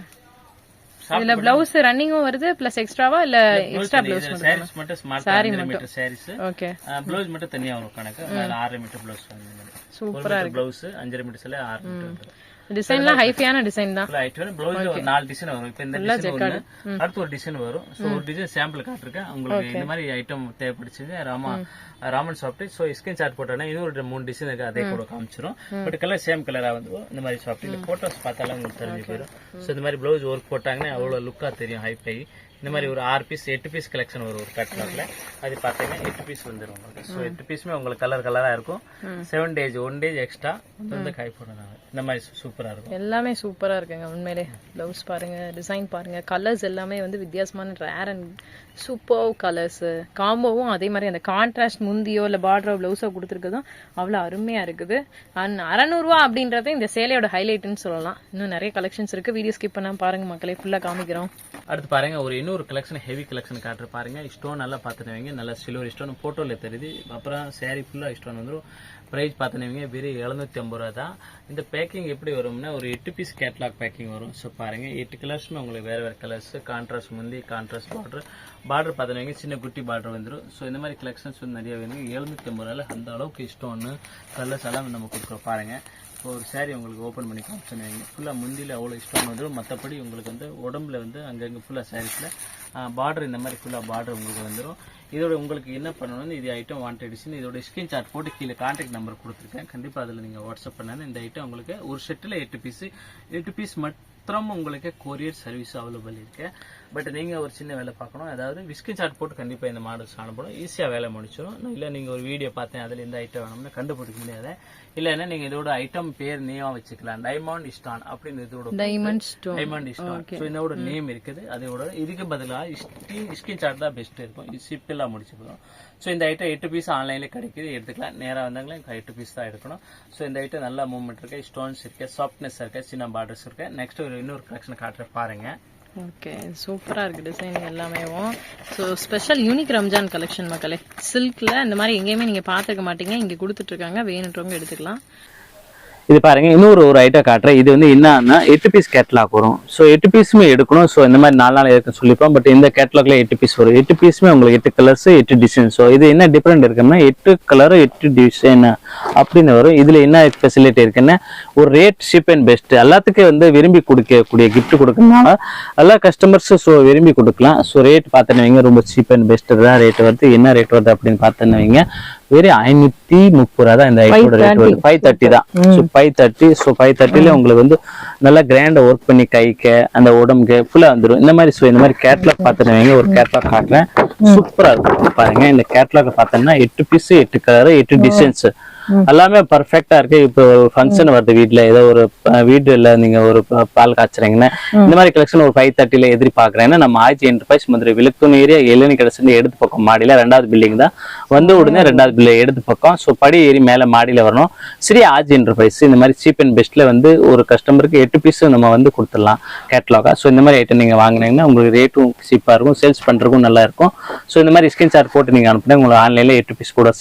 இதுல பிளவுஸ் ரன்னிங்கும் வருது பிளஸ் எக்ஸ்ட்ராவா இல்ல எக்ஸ்ட்ரா பிளவுஸ் சாரீஸ் மட்டும் smart 5 metre sarees. Okay, blouse மட்டும் தனியா வரும் கணக்கு. 6 மீட்டர் பிளவுஸ் வந்து சூப்பரா இருக்கு. பிளவுஸ் 5 மீட்டர்ல 6 மீட்டர். டிசைன்லாம் ஹைஃபியான டிசைன் தான். பிளவுஸ்ல ஒரு 4 டிசைன் வரும். இப்ப இந்த டிசைன் ஒண்ணு, அடுத்து ஒரு டிசைன் வரும். சோ ஒரு டிசைன் சாம்பிள் காட்டிருக்கேன் உங்களுக்கு. இந்த மாதிரி ஐட்டம் தேவைப்படுச்சு ராமன் சாஃப்ட். சோ ஸ்கிரீன்ஷாட் போட்டோன்னா இன்னொரு 3 டிசைன் இருக்கு, அதே கூட காமிச்சிரும். பட் கலர் சேம் கலரா வந்துடும். இந்த மாதிரி சாஃப்ட் இந்த போட்டோஸ் பார்த்தாலும் உங்களுக்கு தெரிஞ்சு போயிடும். சோ இந்த மாதிரி பிளவுஸ் ஒர்க் போட்டாங்கன்னா அவ்வளவு லுக்கா தெரியும், ஹைஃபை. இந்த மாதிரி ஒரு 6 பீஸ் 8 பீஸ் கலெக்ஷன் வரும் ஒரு கேட்டலாக்ல. அது பாத்தீங்கன்னா 8 பீஸ் வந்துடும் உங்களுக்கு. சோ 8 பீஸுமே உங்களுக்கு கலரா இருக்கும். 7 டேஸ் 1 டேஸ் எக்ஸ்ட்ரா வந்து கை போடுறாங்க. இந்த மாதிரி சூப்பரா இருக்கும். எல்லாமே சூப்பரா இருக்குங்க உண்மையிலே. பிளவுஸ் பாருங்க, டிசைன் பாருங்க, கலர்ஸ் எல்லாமே வந்து வித்தியாசமான ரேர் அண்ட் சூப்பர் கலர்ஸ். காம்போவும் அதே மாதிரி அந்த கான்ட்ராஸ்ட் முந்தியோ இல்ல பார்டரோ பிளவுஸோ கொடுத்துருக்கதும் அவ்வளவு அருமையா இருக்குது. அண்ட் 600 ரூபா அப்படின்றத இந்த சேலையோட ஹைலைட்னு சொல்லலாம். இன்னும் நிறைய கலெக்ஷன்ஸ் இருக்கு, வீடியோ ஸ்கிப் பண்ணாம பாருங்க மக்களே, ஃபுல்லா காமிக்கிறோம். அடுத்து பாருங்க, ஒரு இன்னொரு கலெக்ஷன் ஹெவி கலெக்ஷன் காட்டுற பாருங்க. ஸ்டோன் நல்லா பாத்துனவங்க, நல்லா சில்வர் ஸ்டோன் போட்டோல தெரியுது. அப்புறம் சாரி ஃபுல்லா ஸ்டோன் வந்துடும். பிரைஸ் பாத்துனவங்க வெறும் 750 ரூபா தான். இந்த பேக்கிங் எப்படி வரும்னா ஒரு 8 பீஸ் கேட்லாக் பேக்கிங் வரும். ஸோ பாருங்க, 8 கலர்ஸுமே உங்களுக்கு வேற கலர்ஸ். கான்ட்ராஸ்ட் முந்தி, கான்ட்ராஸ்ட் பார்டர் பாத்துனவங்க சின்ன குட்டி பார்டர் வந்துடும். ஸோ இந்த மாதிரி கலெக்ஷன்ஸ் வந்து நிறைய வேணும். 750 ரூபாயில அந்த அளவுக்கு ஸ்டோன் கலர்ஸ் எல்லாம் நம்ம கொடுக்குறோம் பாருங்க. ஒரு சாரி உங்களுக்கு ஓப்பன் பண்ணி காமிச்சுங்க. ஃபுல்லா முந்தில அவ்வளோ ஸ்டோன் வந்துடும். மற்றபடி உங்களுக்கு வந்து உடம்புல வந்து அங்கங்க ஃபுல்லா சாரீஸ்ல பார்டர் இந்த மாதிரி ஃபுல்லா பார்டர் உங்களுக்கு வந்துடும். இதோட உங்களுக்கு என்ன பண்ணணும், இது ஐட்டம் வாண்டட் டிசைன், இதோட ஸ்கிரீன்ஷாட் போட்டு கீழே கான்டாக்ட் நம்பர் கொடுத்துருக்கேன். கண்டிப்பா அதுல நீங்க வாட்ஸ்அப் பண்ணாலும் இந்த ஐட்டம் உங்களுக்கு ஒரு செட்டில் 8 பீஸ் மாத்திரம் உங்களுக்கு கொரியர் சர்வீஸ் அவைலபிள் இருக்கு. பட் நீங்க ஒரு சின்ன வேலை பார்க்கணும், அதாவது ஸ்கிரீன்ஷாட் போட்டு கண்டிப்பா இந்த மாடல்ஸ் அனுப்பணும், ஈஸியா வேலை முடிச்சிடும். இல்ல நீங்க ஒரு வீடியோ பார்த்தேன் அதுல இந்த ஐட்டம் வேணும்னு கண்டுபிடிக்க முடியாது. இல்லைன்னா நீங்க இதோட ஐட்டம் பேர் நேமா வச்சுக்கலாம், டைமண்ட் ஸ்டான் அப்படின்னு இதோட டைமண்ட் ஸ்டான். ஸோ இதோட நேம் இருக்குது. அதோட இதுக்கு பதிலாக ஸ்கிரீன்ஷாட் தான் பெஸ்ட் இருக்கும், சிப்பிலாம் முடிச்சு போதும். ஸோ இந்த ஐட்டம் 8 பீஸ் ஆன்லைன்ல கிடைக்குது, எடுத்துக்கலாம். நேராக வந்தாங்களே 8 பீஸ் தான் எடுக்கணும். ஸோ இந்த ஐட்டம் நல்லா மூவ்மெண்ட் இருக்கு, ஸ்டோன்ஸ் இருக்கு, சாஃப்ட்னஸ் இருக்கு, சின்ன பார்டர்ஸ் இருக்கு. நெக்ஸ்ட் இன்னொரு கலெக்ஷன் காட்டுற பாருங்க. ஓகே, சூப்பரா இருக்கு டிசைன் எல்லாமே. So special unique Ramzan collection மக்களே. சில்க்ல இந்த மாதிரி எங்கேயுமே நீங்க பார்த்துக்க மாட்டீங்க, இங்க கொடுத்துட்டு இருக்காங்க, வேணுன்றவங்க எடுத்துக்கலாம். இது பாருங்க, இன்னொரு ஐட்டம் காட்டுறேன். இது வந்து என்னன்னா 8 பீஸ் கேட்லாக் வரும். ஸோ 8 பீஸுமே எடுக்கணும். ஸோ இந்த மாதிரி 4 நாள் இருக்குன்னு சொல்லிப்போம். பட் இந்த கேட்லாக்ல 8 பீஸ் வரும். 8 பீஸுமே உங்களுக்கு 8 கலர்ஸ் 8 டிசைன். ஸோ இது என்ன டிஃப்ரெண்ட் இருக்குன்னா 8 கலர் 8 டிசைன் அப்படின்னு வரும். இதுல என்ன ஃபெசிலிட்டி இருக்குன்னா ஒரு ரேட் சீப் அண்ட் பெஸ்ட், எல்லாத்துக்கும் வந்து விரும்பி கொடுக்கக்கூடிய கிஃப்ட் கொடுக்கறதுனால எல்லா கஸ்டமர்ஸ் ஸோ விரும்பி கொடுக்கலாம். ஸோ ரேட் பார்த்தேன்னு வைங்க, ரொம்ப சீப் அண்ட் பெஸ்ட் தான் ரேட் வருது. என்ன ரேட் வருது அப்படின்னு பார்த்தேன்னு வைங்க, வெறும் 530 ரூபா தான் இந்த ஐட்டோட ரேட் வருது. 530 தான். ஸோ 530. ஸோ 530ல உங்களுக்கு வந்து நல்லா கிராண்டா ஒர்க் பண்ணி கைக்கு அந்த உடம்புக்கு ஃபுல்லா வந்துடும் இந்த மாதிரி. ஸோ இந்த மாதிரி கேட்லாக் பார்த்தேன்னு ஒரு கேட்லாக் காட்டுறேன், சூப்பரா இருக்கும் பாருங்க. இந்த கேட்லாக் பார்த்தோம்னா 8 பீஸ் 8 கலர் 8 டிசைன்ஸ் எல்லாமே பர்ஃபெக்டா இருக்கு. இப்போ ஒரு ஃபங்க்ஷன் வருது வீட்டுல, ஏதோ ஒரு வீடுல நீங்க ஒரு பால் காய்ச்சறீங்கன்னா இந்த மாதிரி கலெக்ஷன் ஒரு 530ல எதிர்பார்க்கறேன். நம்ம ஆய்ச்சி என்டர்பிரைஸ் மதுரை விளக்குன் ஏரியா இளநீ கடைசி எடுத்து பக்கம் மாடியில 2வது பில்டிங் தான் வந்து உடனே 2வது பில்டிங் எடுத்து பக்கம். ஸோ படி ஏறி மேல மாடியில வரணும். சரி, ஆஜி என்டர்பிரைஸ் இந்த மாதிரி சீப் அண்ட் பெஸ்ட்ல வந்து ஒரு கஸ்டமருக்கு 8 பீஸ் நம்ம வந்து கொடுத்துடலாம் கேட்லாகா. ஸோ இந்த மாதிரி ஐட்டம் நீங்க வாங்கினீங்கன்னா உங்களுக்கு ரேட்டும் சீப்பா இருக்கும், சேல்ஸ் பண்றதுக்கும் நல்லா இருக்கும். ஸோ இந்த மாதிரி ஸ்கிரீன்ஷாட் போட்டு நீங்க அனுப்புனா உங்களுக்கு ஆன்லைன்ல 8 பீஸ் கூட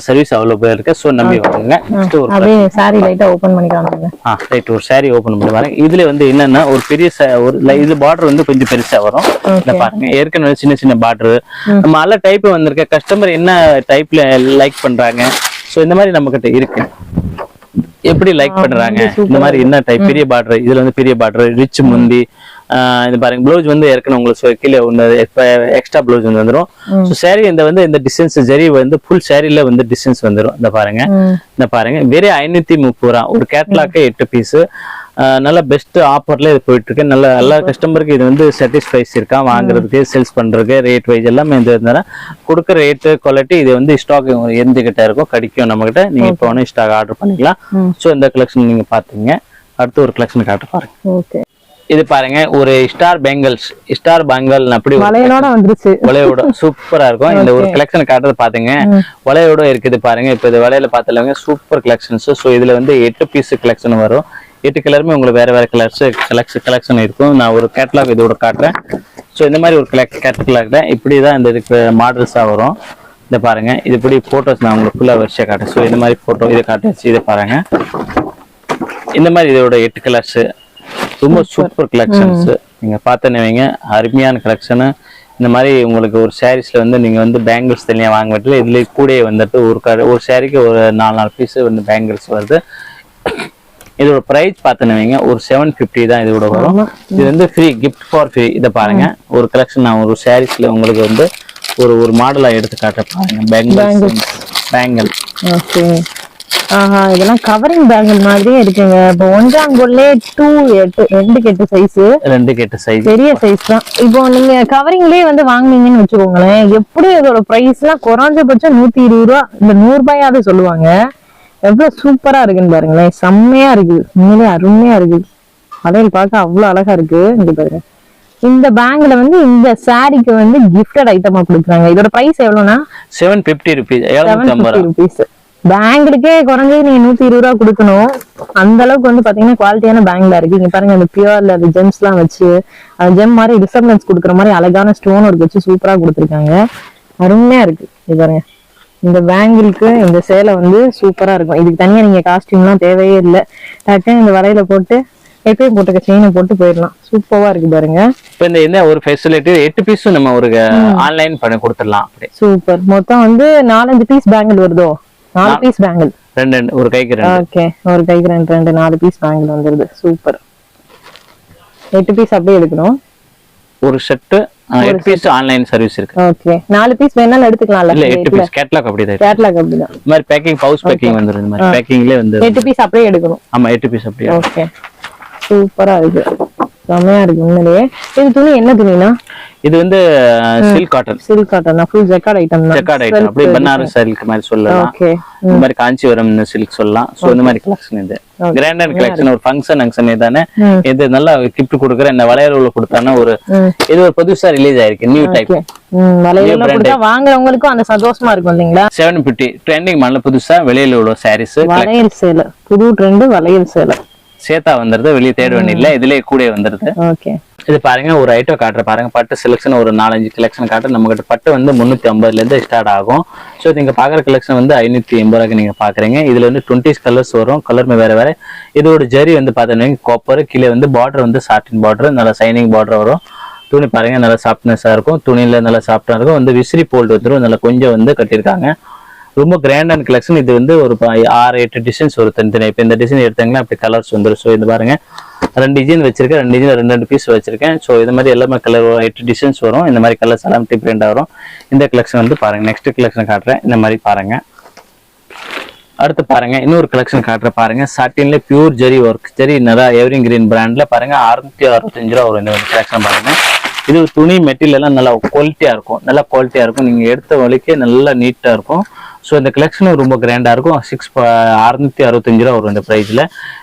சர்வீஸ் இருக்கு. சோ நம்பி வாங்குங்க. நெக்ஸ்ட் ஒரு அப்படியே saree லைட்டா ஓபன் பண்ணி காமிங்க. ரைட், ஒரு saree ஓபன் பண்ணி பாருங்க. இதுல வந்து என்னன்னா ஒரு பெரிய ஒரு இது பார்டர் வந்து கொஞ்சம் பெருசா வரும். இத பாருங்க, ஏற்கனவே சின்ன சின்ன பார்டர் நம்ம எல்லா டைப் வந்திருக்க. கஸ்டமர் என்ன டைப்ல லைக் பண்றாங்க, சோ இந்த மாதிரி நம்ம கிட்ட இருக்கு. எப்படி லைக் பண்றாங்க, இந்த மாதிரி என்ன டைப் பெரிய பார்டர், இதுல வந்து பெரிய பார்டர் ரிச் முந்தி. இது பாருங்க, பிளவுஸ் வந்து ஏற்கனவே உங்களுக்கு கீழே எக்ஸ்ட்ரா பிளவுஸ் வந்து வந்துடும். ஸோ சாரி இந்த டிசைன்ஸ் ஜரி வந்து ஃபுல் சாரில வந்து டிசைன்ஸ் வந்துடும். இந்த பாருங்க வெறும் 530 ரூபா ஒரு கேட்லாக்கு 8 பீஸ். நல்ல பெஸ்ட் ஆஃபர்ல இது போயிட்டு இருக்கு. நல்ல எல்லா கஸ்டமருக்கு இது வந்து சாட்டிஸ்ஃபைஸ் இருக்கா, வாங்குறதுக்கு சேல்ஸ் பண்றதுக்கு ரேட் வைஸ் எல்லாமே இந்த இருந்தாலும் கொடுக்குற ரேட்டு குவாலிட்டி இது வந்து ஸ்டாக் எந்த இருக்கும் கிடைக்கும் நம்ம கிட்ட. நீங்க இப்போ ஒன்று ஸ்டாக் ஆர்டர் பண்ணிக்கலாம். ஸோ இந்த கலெக்ஷன் நீங்க பாத்தீங்க. அடுத்து ஒரு கலெக்ஷன் காட்ட பாருங்க. இது பாருங்க, ஒரு ஸ்டார் பேங்கல் அப்படி வளையலோட வந்துருச்சு. வளையோட சூப்பரா இருக்கும். இந்த ஒரு கலெக்ஷன் காட்டுறது பாத்துங்க, வளையோட இருக்குது பாருங்க. இப்ப இது வளையல பாத்துலங்க சூப்பர் கலெக்ஷன்ஸ். ஸோ இதுல வந்து 8 பீஸ் கலெக்ஷன் வரும். 8 கலருமே உங்களுக்கு வேற வேற கலெக்ஷன் இருக்கும். நான் ஒரு கேட்டலாக் இதோட காட்டுறேன். ஸோ இந்த மாதிரி ஒரு கேட்டலாக்ல இப்படிதான் இந்த மாடல்ஸா வரும். இதை பாருங்க, இது இப்படி போட்டோஸ் நான் உங்களுக்கு ஃபுல்லா வரிசையா காட்டுறேன். ஸோ இந்த மாதிரி போட்டோ இதை காட்டுச்சு. இதை பாருங்க, இந்த மாதிரி இதோட 8 கலர்ஸ் ரொம்ப சூப்பர் கலெக்ஷன்ஸ். நீங்க பார்த்தேன்னு வைங்க, அருமையான கலெக்ஷன். இந்த மாதிரி உங்களுக்கு ஒரு சாரீஸ்ல வந்து நீங்க வந்து பேங்கிள்ஸ் தனியா வாங்க வேண்டியது. இதுல கூட வந்துட்டு ஒரு சாரிக்கு ஒரு 4 பீஸ் வந்து பேங்கிள்ஸ் வருது. இதோட பிரைஸ் பார்த்தேன்னு வைங்க, ஒரு 750 தான் இதோட வரும். இது வந்து ஃப்ரீ, கிஃப்ட் ஃபார் ஃப்ரீ. இதை பாருங்க, ஒரு கலெக்ஷன் நான் ஒரு சாரீஸ்ல உங்களுக்கு வந்து ஒரு மாடலா எடுத்து காட்ட பாருங்க. பேங்கிள் இதெல்லாம் கவரிங் பேங்கிள் மாதிரியே இருக்குங்க. இப்போ 1 கோல்லே 2 சைஸ் பெரிய சைஸ் தான். இப்போ நீங்க கவரிங்லயே வந்து வாங்குனீங்கன்னு வச்சுக்கோங்களேன், எப்படி இதோட பிரைஸ் எல்லாம் குறைஞ்சபட்சம் 120 ரூபா, இந்த 100 ரூபாயாவது சொல்லுவாங்க. எவ்வளவு சூப்பரா இருக்குன்னு பாருங்களேன், செம்மையா இருக்கு, உண்மையிலே அருமையா இருக்கு. வளையல் பார்க்க அவ்வளவு அழகா இருக்கு. இங்க பாருங்க, இந்த பேங்க்ல வந்து இந்த சாரிக்கு வந்து கிஃப்டட் ஐட்டமா கொடுக்குறாங்க. இதோட பிரைஸ் எவ்வளவுனா 750 ருபீஸ். பேங்குக்கே குறைஞ்சது நீங்க 120 ரூபா கொடுக்கணும். அந்த அளவுக்கு வந்து பாத்தீங்கன்னா குவாலிட்டியான பேங்க்ல இருக்கு. இங்க பாருங்க, அந்த பியூர்ல அந்த ஜெம்ஸ் எல்லாம் வச்சு ஜெம் மாதிரி ரிசப்ளன்ஸ் கொடுக்குற மாதிரி அழகான ஸ்டோன் ஒர்க் வச்சு சூப்பரா கொடுத்துருக்காங்க. அருமையா இருக்கு. இது பாருங்க, இந்த பேங்கிளுக்கு இந்த சேலை வந்து சூப்பரா இருக்கும். இதுக்கு தனியா நீங்க காஸ்டியூம் எல்லாம் தேவையே இல்லை. டக்குன்னு இந்த வலையில போட்டு எப்பயும் போட்டுக்க செயினை போட்டு போயிடலாம். சூப்பரா இருக்கு பாருங்க. இப்ப இந்த ஒரு ஃபெசிலிட்டி 8 பீஸ் நம்ம ஒரு ஆன்லைன் பண்ணி கொடுத்துடலாம். சூப்பர். மொத்தம் வந்து 4-5 பீஸ் பேங்கிள் வருதோ? 4 பீஸ் பேங்கிள், ஒரு கைக்கு 2. ஓகே, ஒரு கைக்கு 2 4 பீஸ் பேங்கிள் வந்துருது. சூப்பர். 8 பீஸ் அப்படியே எடுக்கணும். ஒரு ஷர்ட் 8 பீஸ் ஆன்லைன் சர்வீஸ் இருக்கு. ஓகே 4 பீஸ் வேணாலும் எடுத்துக்கலாம்ல. இல்ல 8 பீஸ் கேட்டலாக் அப்படிதான். கேட்டலாக் அப்படிதான். இந்த மாதிரி பேக்கிங் பவுச் பேக்கிங் வந்துரும். இந்த மாதிரி பேக்கிங்லயே வந்து 8 பீஸ் அப்படியே எடுக்கணும். ஆமா 8 பீஸ் அப்படியே. ஓகே சூப்பரா இருக்கு. செமையா இருக்கு உண்மையிலேயே. இது துணி என்ன துணினா? இது வந்து silk cotton. Silk cotton full jacquard item தான். ஜக்கார்ட் ஐட்டம் அப்படியே பனாரஸ் சில்க் மாதிரி சொல்லலாம். ஓகே இந்த மாதிரி காஞ்சிபுரம் சில்க் சொல்லலாம். சோ இந்த மாதிரி கலெக்ஷன் இது கிராண்ட் கலெக்ஷன். ஒரு ஃபங்க்ஷன் தானே இது. நல்லா கிஃப்ட் கொடுக்குற இந்த வளையல்ல கொடுத்தானா ஒரு இது ஒரு புதுசா ரிலீஸ் ஆயிருக்கு நியூ டைப். வளையல்ல கொடுத்தா வாங்குறவங்களுக்கும் அந்த சந்தோஷமா இருக்கும் இல்லீங்களா? 750 ட்ரெண்டிங் மாடல்ல புதுசா வெளியில உள்ள சாரீஸ். வளையல் சேலை புது ட்ரெண்ட் வளையல் சேலை சேத்தா வந்துருது. வெளியே தேட வேண்டியதில்ல, இதுலயே கூட வந்துருது. ஓகே இது பாருங்க ஒரு ஐட்டம் காட்டுற பாருங்க. பட்டு செலக்ஷன் ஒரு 4-5 கலெக்ஷன் காட்டுற. நம்ம கிட்ட பட்டு வந்து 350 இருந்து ஸ்டார்ட் ஆகும். ஸோ நீங்க பாக்குற கலெக்ஷன் வந்து 580 ரூபாய்க்கு நீங்க பாக்குறீங்க. இதுல வந்து 20 கலர்ஸ் வரும். கலருமே வேற வேற. இதோட ஜரி வந்து பாத்தீங்கன்னா காப்பர். கீழே வந்து பார்டர் வந்து சாட்டின் பார்டர், நல்லா சைனிங் பார்டர் வரும். துணி பாருங்க நல்லா சாஃப்ட்னஸா இருக்கும். துணியில நல்லா சாஃப்டா இருக்கும். வந்து விசிறி போல்ட் வந்துடும். நல்லா கொஞ்சம் வந்து கட்டியிருக்காங்க. ரொம்ப கிராண்டான கலெக்ஷன். இது வந்து ஒரு 6-8 டிசைன்ஸ் ஒரு தனித்தனி. இப்போ இந்த டிசைன் எடுத்தாங்கன்னா அப்படி கலர்ஸ் வந்துடும். ஸோ இது பாருங்க 2 டிசைன் வச்சிருக்கேன். 2 டிசைன் 2 பீஸ் வச்சிருக்கேன். ஸோ இது மாதிரி எல்லாமே கலர் 8 டிசைன்ஸ் வரும். இந்த மாதிரி கலர்ஸ் எல்லாம் டிஃப்ரெண்டா வரும். இந்த கலெக்ஷன் வந்து பாருங்க. நெக்ஸ்ட் கலெக்ஷன் காட்டுறேன். இந்த மாதிரி பாருங்க. அடுத்து பாருங்க இன்னொரு கலெக்ஷன் காட்டுறேன் பாருங்க. சாட்டின்ல பியூர் ஜெரி ஒர்க். ஜெரி நல்லா எவரிங் கிரீன் பிராண்ட்ல பாருங்க 665 ரூபா வரும். இந்த கலெக்ஷன் பாருங்க. இது துணி மெட்டீரியல் எல்லாம் நல்லா குவாலிட்டியா இருக்கும். நல்லா குவாலிட்டியா இருக்கும். நீங்க எடுத்த வழிக்கே நல்லா நீட்டா இருக்கும். ஸோ இந்த கலெக்ஷனும் ரொம்ப கிராண்டா இருக்கும். 665 ரூபா வரும் இந்த பிரைஸ்ல.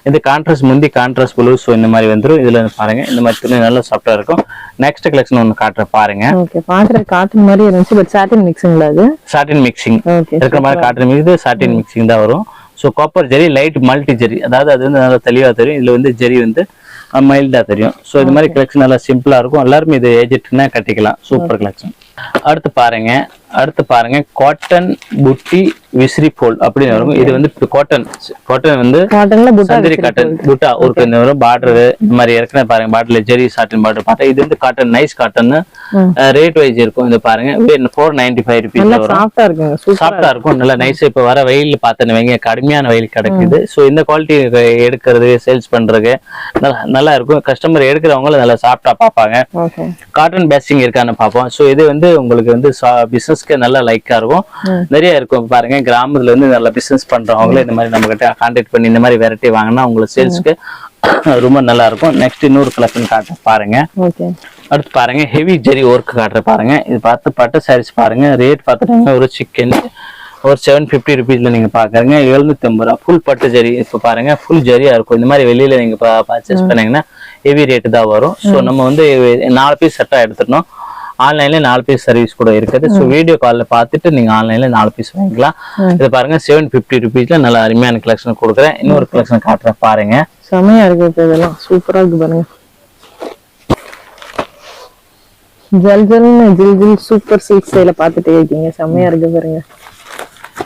இந்த கான்ட்ராஸ்ட் முந்தி கான்ட்ராஸ்ட் ப்ளூ. ஸோ இந்த மாதிரி வந்துடும். இதுல பாருங்க இந்த மாதிரி துணி நல்லா சாஃப்டா இருக்கும். நெக்ஸ்ட் கலெக்ஷன் ஒன்று காட்டுற பாருங்க. ஓகே பாக்குற காட்டன் மாதிரி இருந்துச்சு. பட் சாட்டின் மிக்சிங்ல அது சாட்டின் மிக்சிங் இருக்கிற மாதிரி காட்டன் மிக்ஸ் சாட்டின் மிக்சிங் தான் வரும். ஸோ காப்பர் ஜெரி லைட் மல்டி ஜெரி. அதாவது அது வந்து நல்லா தெளிவா தெரியும். இதுல வந்து ஜெரி வந்து மைல்டா தெரியும். ஸோ இது மாதிரி கலெக்ஷன் நல்லா சிம்பிளா இருக்கும். எல்லாருமே இது ஏஜெட்னா கட்டிக்கலாம். Super collection. அடுத்து பாருங்க காட்டன் புட்டி விசிறி போல் அப்படின்னு வரும். இது வந்து காட்டன் வந்து சந்திரி காட்டன் புட்டா ஒரு வரும். பார்டர் இந்த மாதிரி ஏற்கனவே பாருங்க. பார்டர்ல ஜெரி சாட்டின் பார்டர் பார்த்தா இது வந்து cotton nice cotton. Rate wise இருக்கும். இது பாருங்க 495 ருபீஸ் வரும். சாஃப்டா இருக்கும். நல்லா நைஸ். இப்ப வர வெயில் பார்த்தேன்னு வைங்க, கடுமையான வெயில் கிடைக்குது. ஸோ இந்த குவாலிட்டி எடுக்கிறது சேல்ஸ் பண்றது நல்லா இருக்கும். கஸ்டமர் எடுக்கிறவங்க நல்லா சாஃப்டா பார்ப்பாங்க. காட்டன் பேஸ்டிங் இருக்கான்னு பார்ப்போம். ஸோ இது வந்து உங்களுக்கு வந்து பிசினஸ்க்கு நல்லா லைக்கா இருக்கும். நிறைய இருக்கும் பாருங்க. கிராமத்துல இருந்து நல்லா பிசினஸ் பண்றவங்களே இந்த மாதிரி நம்ம கிட்ட கான்டாக்ட் பண்ணி இந்த மாதிரி வெரைட்டி வாங்கினா உங்களுக்கு சேல்ஸ்க்கு ரொம்ப நல்லா இருக்கும். நெக்ஸ்ட் இன்னொரு கலெக்ஷன் காட்டுற பாருங்க. அடுத்து பாருங்க ஹெவி ஜெரி ஒர்க் காட்டுற பாருங்க. இது பார்த்து பட்டு சாரீஸ் பாருங்க. ரேட் பார்த்துட்டாங்க ஒரு சிக்கன் ஒரு 750 ருபீஸ்ல நீங்க பாக்குறீங்க. 750 ரூபா ஃபுல் பட்டு ஜெரி. இப்ப பாருங்க ஃபுல் ஜெரியா இருக்கும். இந்த மாதிரி வெளியில நீங்க பர்ச்சேஸ் பண்ணீங்கன்னா ஹெவி ரேட் தான் வரும். ஸோ நம்ம வந்து 4 பீஸ் செட்டா எடுத்துடணும். ஆன்லைன்ல 4 பீஸ் சர்வீஸ் கூட இருக்குது. ஸோ வீடியோ கால்ல பார்த்துட்டு நீங்க ஆன்லைன்ல 4 பீஸ் வாங்கிக்கலாம். இது பாருங்க 750 ருபீஸ்ல நல்ல அருமையான கலெக்ஷன் கொடுக்குறேன். இன்னொரு கலெக்ஷன் காட்டுறேன் பாருங்க. செமையா இருக்கு. இதெல்லாம் சூப்பரா இருக்கு பாருங்க. ஜல் ஜில் சூப்பர் சில்க் சேல பார்த்துட்டே இருக்கீங்க. செமையா இருக்கு பாருங்க.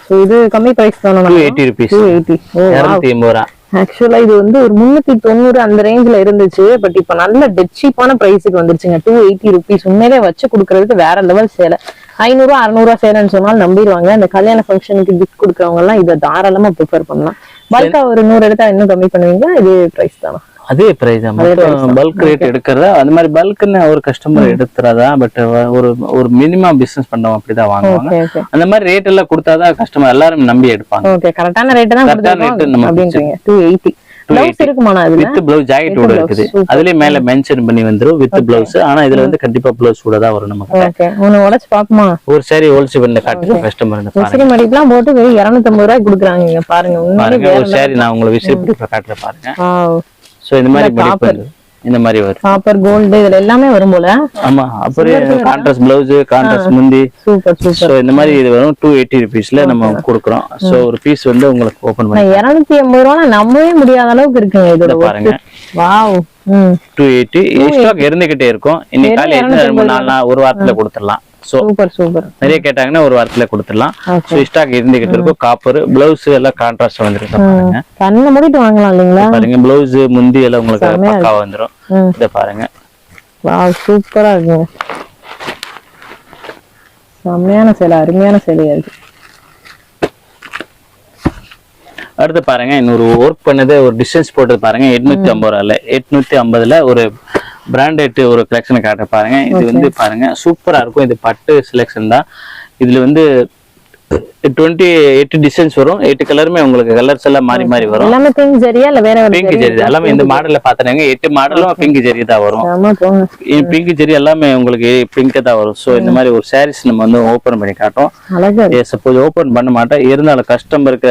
சோ இது கம்மி பிரைஸ் தான? 280 ருபீஸ். 280 ரூபா. ஆக்சுவலா இது வந்து ஒரு 390 அந்த ரேஞ்ச்ல இருந்துச்சு. பட் இப்ப நல்ல டெட் சீப்பான பிரைஸுக்கு வந்துருச்சுங்க. 280 ருபீஸ். உண்மையிலே வச்சு கொடுக்கறதுக்கு வேற லெவல் சேலை. 500 600 சேலைன்னு சொன்னாலும் நம்பிடுவாங்க. இந்த கல்யாண ஃபங்க்ஷனுக்கு கிஃப்ட் கொடுக்கறவங்க எல்லாம் இதை தாராளமா ப்ரிஃபர் பண்ணலாம். பல்கா ஒரு 100 எடுத்தா இன்னும் கம்மி பண்ணுவீங்க. இது பிரைஸ் தானா? அதே பிரைஸ் தான். பல்க் ரேட் எடுக்கிறதா அந்த மாதிரி பல்க்னு ஒரு கஸ்டமர் எடுத்துறதா. பட் ஒரு மினிமம் பிசினஸ் பண்றவங்க அப்படிதான் வாங்குவாங்க. அந்த மாதிரி ரேட் எல்லாம் கொடுத்தாதான் கஸ்டமர் எல்லாரும் நம்பி எடுப்பாங்க. ஓகே கரெக்டான ரேட் தான் அப்படின்றீங்க. 280 பிளவுஸ் இருக்குமானா? இதுல வித் பிளவுஸ் ஜாக்கெட் கூட இருக்குது. அதுலயே மேல மென்ஷன் பண்ணி வந்துரும் வித் பிளவுஸ். ஆனா இதுல வந்து கண்டிப்பா பிளவுஸ் கூட தான் வரும் நமக்கு. ஓகே ஒன்னு உடைச்சு பாப்போமா? ஒரு சாரி ஹோல்சேல் பண்ண காட்டுற கஸ்டமர் பாருங்க. விசிறி மடிப்புலாம் போட்டு வெறும் 250 ரூபாய் கொடுக்குறாங்க பாருங்க. உண்மையிலே ஒரு சாரி நான் உங்களுக்கு விசிறி மடிப்பு காட்டுற பாருங்க. சோ இந்த மாதிரி மடிப்பு இந்த மாதிரி வரும். காப்பர் கோல்ட் இதுல எல்லாமே வரும் போல. ஆமா அப்புறம் கான்ட்ராஸ்ட் பிளவுஸ் கான்ட்ராஸ்ட் முந்தி. Super super. சோ இந்த மாதிரி இது வரும் 280 ருபீஸ்ல நம்ம கொடுக்குறோம். சோ ஒரு பீஸ் வந்து உங்களுக்கு ஓபன் பண்ணி 280 ரூபாய் நம்பவே முடியாத அளவுக்கு இருக்குங்க. இதோட பாருங்க. வாவ் 280 ஸ்டாக் இருந்துகிட்டே இருக்கும். இன்னைக்கு காலையில 4 நாள் ஒரு வாரத்துல கொடுத்துடலாம். Super super. நிறைய கேட்டாங்கன்னா ஒரு வாரத்துல கொடுத்துடலாம். சோ ஸ்டாக் இருந்துகிட்டு இருக்கும். காப்பர் பிளவுஸ் எல்லாம் கான்ட்ராஸ்ட் வந்துருக்கு பாருங்க. கண்ணை மூடிட்டு வாங்கலாம் இல்லீங்களா? பாருங்க பிளவுஸ் முந்தி எல்லாம் உங்களுக்கு பக்காவா வந்துரும். இத பாருங்க. வாவ் சூப்பரா இருக்கு. செமையான சேலை, அருமையான சேலையா இருக்கு. அடுத்து பாருங்க இன்னொரு ஒர்க் பண்ணது ஒரு டிஸ்டன்ஸ் போட்டது பாருங்க. 850 ரூபாய்ல 850ல ஒரு பிராண்டட் ஒரு கலெக்ஷன் காட்ட பாருங்க. இது வந்து பாருங்க சூப்பரா இருக்கும். இது பட்டு செலெக்ஷன் தான். இதுல வந்து 28 டிசைன்ஸ் வரும். 8 கலருமே உங்களுக்கு கலர்ஸ் எல்லாம் மாறி மாறி வரும். எல்லாமே பிங்க் ஜரியா இல்ல வேற பிங்க் ஜரி எல்லாமே இந்த மாடல்ல பாத்தீங்க 8 மாடலும் பிங்க் ஜரி தான் வரும். பிங்க் ஜரி எல்லாமே உங்களுக்கு பிங்க் தான் வரும். சோ இந்த மாதிரி ஒரு சாரீஸ் நம்ம வந்து ஓபன் பண்ணி காட்டும். சப்போஸ் ஓபன் பண்ண மாட்டேன் இருந்தாலும் கஸ்டமருக்கு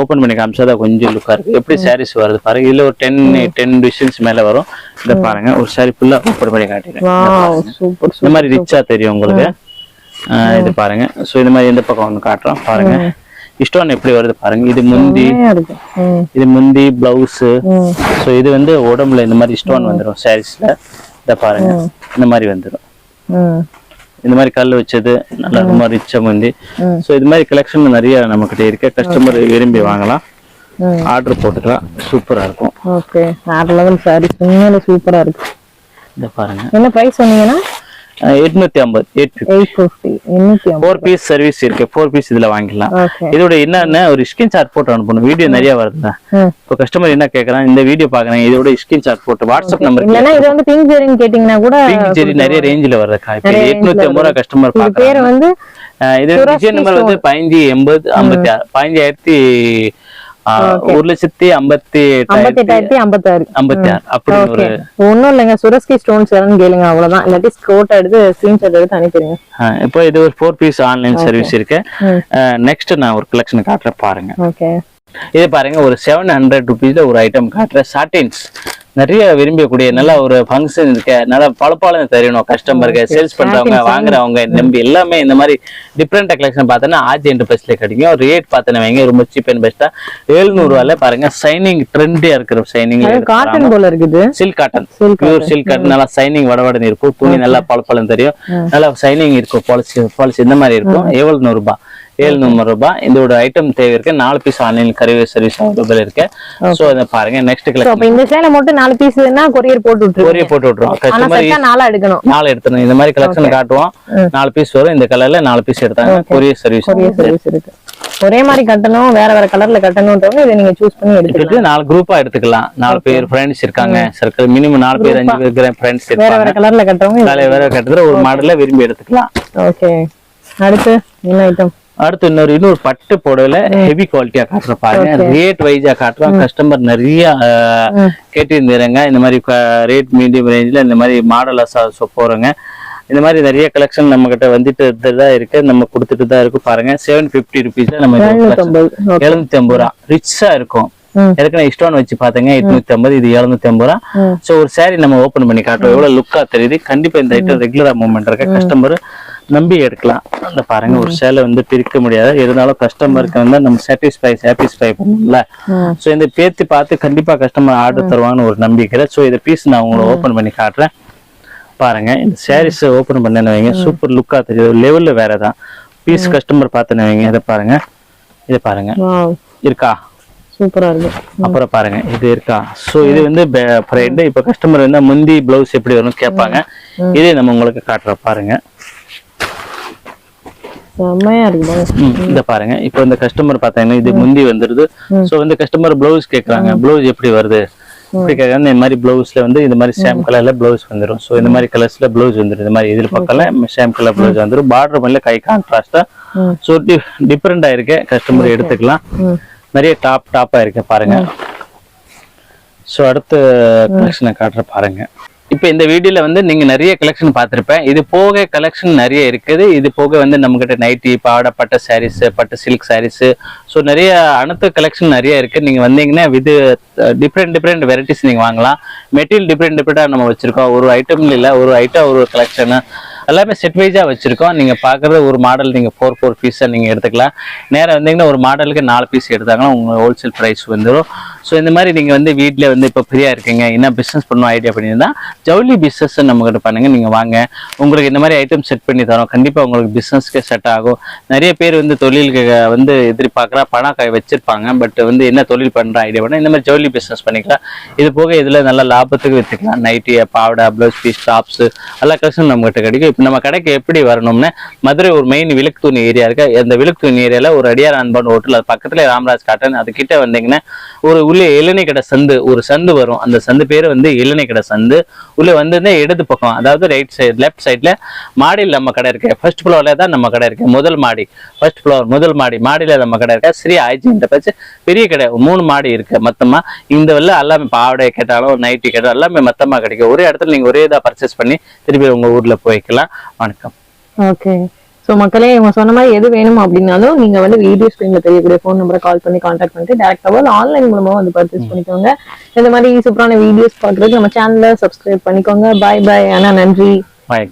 ஓபன் பண்ணி காமிச்சா கொஞ்சம் லுக்கா இருக்கு. எப்படி சாரீஸ் வருது பாருங்க. இதுல ஒரு 10 டிசைன்ஸ் மேல வரும். இத பாருங்க ஒரு சாரி ஃபுல்லா ஓபன் பண்ணி காட்டுறேன். இந்த மாதிரி ரிச்சா தெரியும் உங்களுக்கு. இது பாருங்க. சோ இந்த மாதிரி இந்த பக்கம் வந்து காட்டுறோம் பாருங்க. இஷ்டம் எப்படி வருது பாருங்க. இது முந்தி பிளவுஸ். சோ இது வந்து உடம்புல இந்த மாதிரி ஸ்டோன் வந்துடும் சாரீஸ்ல. இத பாருங்க இந்த மாதிரி வந்துடும். இந்த மாதிரி கல் வச்சது நல்லா ரொம்ப ரிச்சா முந்தி. சோ இது மாதிரி கலெக்ஷன் நிறைய நம்ம கிட்ட இருக்கு. கஸ்டமர் விரும்பி வாங்கலாம், ஆர்டர் போட்டுக்கலாம். சூப்பரா இருக்கும். ஓகே, வேற லெவல் சாரீஸ் உண்மையிலே சூப்பரா இருக்கு. இத பாருங்க. என்ன பிரைஸ் சொன்னீங்கன்னா 850 850 4 பீஸ் சர்வீஸ் இருக்கு. 4 பீஸ் இதுல வாங்கிக்கலாம். இதோட என்னன்னா ஒரு ஸ்கிரீன் ஷாட் போட்டு அனுப்பணும். வீடியோ நிறைய வருது. இப்போ கஸ்டமர் என்ன கேக்குறான், இந்த வீடியோ பாக்குறாங்க, இதோட ஸ்கிரீன் ஷாட் போட்டு வாட்ஸ்அப் நம்பர் இல்லனா இது வந்து பிங்க் ஜெரின்னு கேட்டிங்கனா கூட பிங்க் ஜெரி நிறைய ரேஞ்சில வருதுக்கா. இப்போ 850 ரூபாய் கஸ்டமர் பாக்குறாங்க. பேர் வந்து இது டிசைன் நம்பர் வந்து 1580 56 1,58,56 அப்படி ஒரு ஒண்ணும் இல்லைங்க. சுரஸ்கி ஸ்டோன்ஸ் கேளுங்க, அவ்வளவுதான். இல்லாட்டி ஸ்க்ரோட் எடுத்து ஸ்கிரீன்ஷாட் எடுத்து அனுப்பிடுங்க. இப்போ இது ஒரு 4 பீஸ் ஆன்லைன் சர்வீஸ் இருக்கு. நெக்ஸ்ட் நான் ஒரு கலெக்ஷன் காட்டுறேன் பாருங்க. ஓகே, இது பாருங்க ஒரு 700 ருபீஸ்ல ஒரு ஐட்டம் காட்டுறேன். சாட்டின்ஸ் நிறைய விரும்பக்கூடிய நல்ல ஒரு ஃபங்க்ஷன் இருக்கு. நல்லா பழப்பாளம் தெரியணும் கஸ்டமருக்கு. சேல்ஸ் பண்றவங்க வாங்குறவங்க நம்பி எல்லாமே இந்த மாதிரி டிஃப்ரெண்ட் கலெக்ஷன் பார்த்தோன்னா ஆர்ஜி என்டர்பிரைஸ்ல கிடைக்கும். ரேட் பார்த்தோன்னா வைங்க ரொம்ப சீப் அண்ட் பெஸ்டா 700 ரூபாயில பாருங்க. சைனிங் ட்ரெண்டியா இருக்கிற சைனிங் காட்டன் போல இருக்குது. Silk cotton, pure silk cotton. நல்லா சைனிங் வடவடன்னு இருக்கும். துணி நல்லா பழப்பாளம் தெரியும். நல்லா சைனிங் இருக்கும். பாலிசி இந்த மாதிரி இருக்கும். 700 ரூபாய் 700 ரூபாய். இதோட ஐட்டம் தேவை இருக்கு. 4 piece online courier service available இருக்கு. சோ இத பாருங்க. நெக்ஸ்ட் கலெக்ஷன் இந்த சேல மட்டும் 4 பீஸ்னா கொரியர் போட்டு விட்டுருவோம். கொரியர் போட்டு விட்டுருவோம். கஸ்டமர் 4 எடுக்கணும். 4 எடுத்துறோம். இந்த மாதிரி கலெக்ஷன் காட்டுவோம். 4 பீஸ் வரும். இந்த கலர்ல 4 பீஸ் எடுத்தாங்க. கொரியர் சர்வீஸ் இருக்கு. ஒரே மாதிரி கட்டணும், வேற வேற கலர்ல கட்டணும்ன்றவங்க இதை நீங்க சூஸ் பண்ணி எடுத்துக்கலாம். 4 குரூப்பா எடுத்துக்கலாம். 4 பேர் ஃப்ரெண்ட்ஸ் இருக்காங்க. சர்க்கிள் மினிமம் 4 பேர் 5 பேர் ஃப்ரெண்ட்ஸ் இருக்காங்க. வேற வேற கலர்ல கட்டறவங்க வேற கட்டற ஒரு மாடல்ல விரும்பி எடுத்துக்கலாம். ஓகே, அடுத்து என்ன ஐட்டம்? அடுத்து இன்னொரு பட்டு புடவைல ஹெவி குவாலிட்டியா காட்டுற பாருங்க. ரேட் வைஸா காட்டுறோம். கஸ்டமர் நிறைய கேட்டிருந்தாங்க. இந்த மாதிரி ரேட் மீடியம் ரேஞ்சில இந்த மாதிரி மாடலா போறோங்க. இந்த மாதிரி நிறைய கலெக்ஷன் நம்ம கிட்ட வந்துட்டு தான் இருக்கு. நம்ம கொடுத்துட்டு தான் இருக்கு பாருங்க. 750 ருபீஸ்ல நம்ம 750 ரூபா ரிச்சா இருக்கும். ஏற்கனவே இஷ்டம் வச்சு பாத்தீங்க 850, இது 750 ரூபா. சோ ஒரு சாரி நம்ம ஓபன் பண்ணி காட்டுறோம். எவ்வளவு லுக்கா தெரியுது. கண்டிப்பா இந்த ஐட்டம் ரெகுலரா மூவ்மெண்ட் இருக்க. கஸ்டமர் நம்பி எடுக்கலாம். அந்த பாருங்க ஒரு சேலை வந்து பிரிக்க முடியாது. இருந்தாலும் கஸ்டமருக்கு வந்து நம்ம சாட்டிஸ்ஃபை பண்ணல. சோ இந்த பேத்தி பார்த்து கண்டிப்பா கஸ்டமர் ஆர்டர் தருவாங்கன்னு ஒரு நம்பிக்கை. சோ இந்த பீஸ் நான் உங்களுக்கு ஓபன் பண்ணி காட்டுறேன் பாருங்க. இந்த சாரீஸ் ஓபன் பண்ணேன்னு வைங்க, சூப்பர் லுக்கா தெரியுது. லெவல்ல வேறதான் பீஸ். கஸ்டமர் பார்த்துன்னு வைங்க. இதை பாருங்க, இதை பாருங்க இருக்கா, சூப்பரா இருக்கு. அப்புறம் பாருங்க இது இருக்கா. சோ இது வந்து ஃப்ரெண்ட். இப்ப கஸ்டமர் வந்து முந்தி பிளவுஸ் எப்படி வரும்னு கேட்பாங்க. இதே நம்ம உங்களுக்கு காட்டுற பாருங்க. இந்த பாருங்க. இப்ப இந்த கஸ்டமர் பாத்தீங்கன்னா இது முந்தி வந்துருது. சோ வந்து கஸ்டமர் பிளவுஸ் கேக்குறாங்க. பிளவுஸ் எப்படி வருது இப்படி கேட்கறாங்க. இந்த மாதிரி பிளவுஸ்ல வந்து இந்த மாதிரி சேம் கலர்ல பிளவுஸ் வந்துடும். சோ இந்த மாதிரி கலர்ஸ்ல பிளவுஸ் வந்துடும். இந்த மாதிரி இதில் பக்கம்ல சேம் கலர் பிளவுஸ் வந்துடும். பார்டர் பண்ணல கை கான்ட்ராஸ்டா. சோ டிஃபரெண்டா இருக்கு. கஸ்டமர் எடுத்துக்கலாம். நிறைய டாப்பா இருக்கு பாருங்க. சோ அடுத்த கலெக்ஷனை காட்டுற பாருங்க. இப்ப இந்த வீடியோல வந்து நீங்க நிறைய கலெக்ஷன் பார்த்திருப்பேன். இது போக கலெக்ஷன் நிறைய இருக்குது. இது போக வந்து நம்ம கிட்ட நைட்டி, பாவாடை, பட்டு சாரீஸ், பட்டு சில்க் சாரீஸ், ஸோ நிறைய அனைத்து கலெக்ஷன் நிறைய இருக்கு. நீங்க வந்தீங்கன்னா இது டிஃப்ரெண்ட் வெரைட்டிஸ் நீங்க வாங்கலாம். மெட்டீரியல் டிஃப்ரெண்டா நம்ம வச்சிருக்கோம். ஒரு ஐட்டம்ல இல்ல, ஒரு ஐட்டம் ஒரு கலெக்ஷன் எல்லாமே செட் வைஸா வச்சிருக்கோம். நீங்க பாக்குறது ஒரு மாடல் நீங்க 4 பீஸா நீங்க எடுத்துக்கலாம். நேரம் வந்தீங்கன்னா ஒரு மாடலுக்கு 4 பீஸ் எடுத்தாங்கன்னா உங்க ஹோல்சேல் பிரைஸ் வந்துடும். ஸோ இந்த மாதிரி நீங்க வந்து வீட்ல வந்து இப்போ ஃப்ரீயா இருக்கீங்க, என்ன பிசினஸ் பண்ணணும் ஐடியா பண்ணியிருந்தா ஜவுளி பிசினஸ் நம்ம கிட்ட பண்ணுங்க. நீங்க வாங்க, உங்களுக்கு இந்த மாதிரி ஐட்டம் செட் பண்ணி தரோம். கண்டிப்பா உங்களுக்கு பிசினஸ்க்கு செட் ஆகும். நிறைய பேர் வந்து தொழிலுக்கு வந்து எதிர்பார்க்குறா, பணம் வச்சிருப்பாங்க. பட் வந்து என்ன தொழில் பண்ற ஐடியா பண்ண இந்த மாதிரி ஜவுளி பிசினஸ் பண்ணிக்கலாம். இது போக இதுல நல்ல லாபத்துக்கு வித்துக்கலாம். நைட்டி, பாவடை, பிளவுஸ் பீஸ், டாப்ஸ் எல்லா கலெக்ஷனும் நம்ம கிட்ட கிடைக்கும். இப்போ நம்ம கடைக்கு எப்படி வரணும்னா, மதுரை ஒரு மெயின் விளக்கு தூணி ஏரியா இருக்கு. அந்த விளக்கு தூணி ஏரியால ஒரு அடியார் அன்பான் ஹோட்டல், அது பக்கத்துல ராமராஜ் காட்டன், அது கிட்ட வந்தீங்கன்னா ஒரு உள்ளே இளநீ கடை சந்து ஒரு சந்து வரும். அந்த சந்து பேர் வந்து இளநீ கடை சந்து. உள்ளே வந்து இடது பக்கம், அதாவது ரைட் சைடு லெஃப்ட் சைட்ல மாடியில் நம்ம கடை இருக்கு. ஃபர்ஸ்ட் ஃப்ளோர்ல தான் நம்ம கடை இருக்கு. முதல் மாடி, ஃபர்ஸ்ட் ஃப்ளோர் முதல் மாடி, மாடியில நம்ம கடை இருக்கு. ஸ்ரீ ஐஜி என்டர்பிரைஸ் பெரிய கடை, 3 மாடி இருக்கு மொத்தமா. இந்த வெள்ள எல்லாமே பாவடை கேட்டாலும் நைட்டி கேட்டாலும் எல்லாமே மொத்தமா கிடைக்கும். ஒரே இடத்துல நீங்க ஒரே இதா பர்ச்சேஸ் பண்ணி திருப்பி உங்க ஊர்ல போய்க்கலாம். வணக்கம். ஓகே. ஸோ மக்களே, இவங்க சொன்ன மாதிரி எது வேணும் அப்படின்னாலும் நீங்க வந்து வீடியோ ஸ்கிரீன்ல தெரியக்கூடிய ஃபோன் நம்பரை கால் பண்ணி கான்டாக்ட் பண்ணிட்டு டேரக்டாவோ ஆன்லைன் மூலமா வந்து பர்ச்சேஸ் பண்ணிக்கோங்க. இந்த மாதிரி சூப்பரான வீடியோஸ் பார்க்கறதுக்கு நம்ம சேனலை சப்ஸ்கிரைப் பண்ணிக்கோங்க. பாய் பாய். ஆனா நன்றி. பாய்.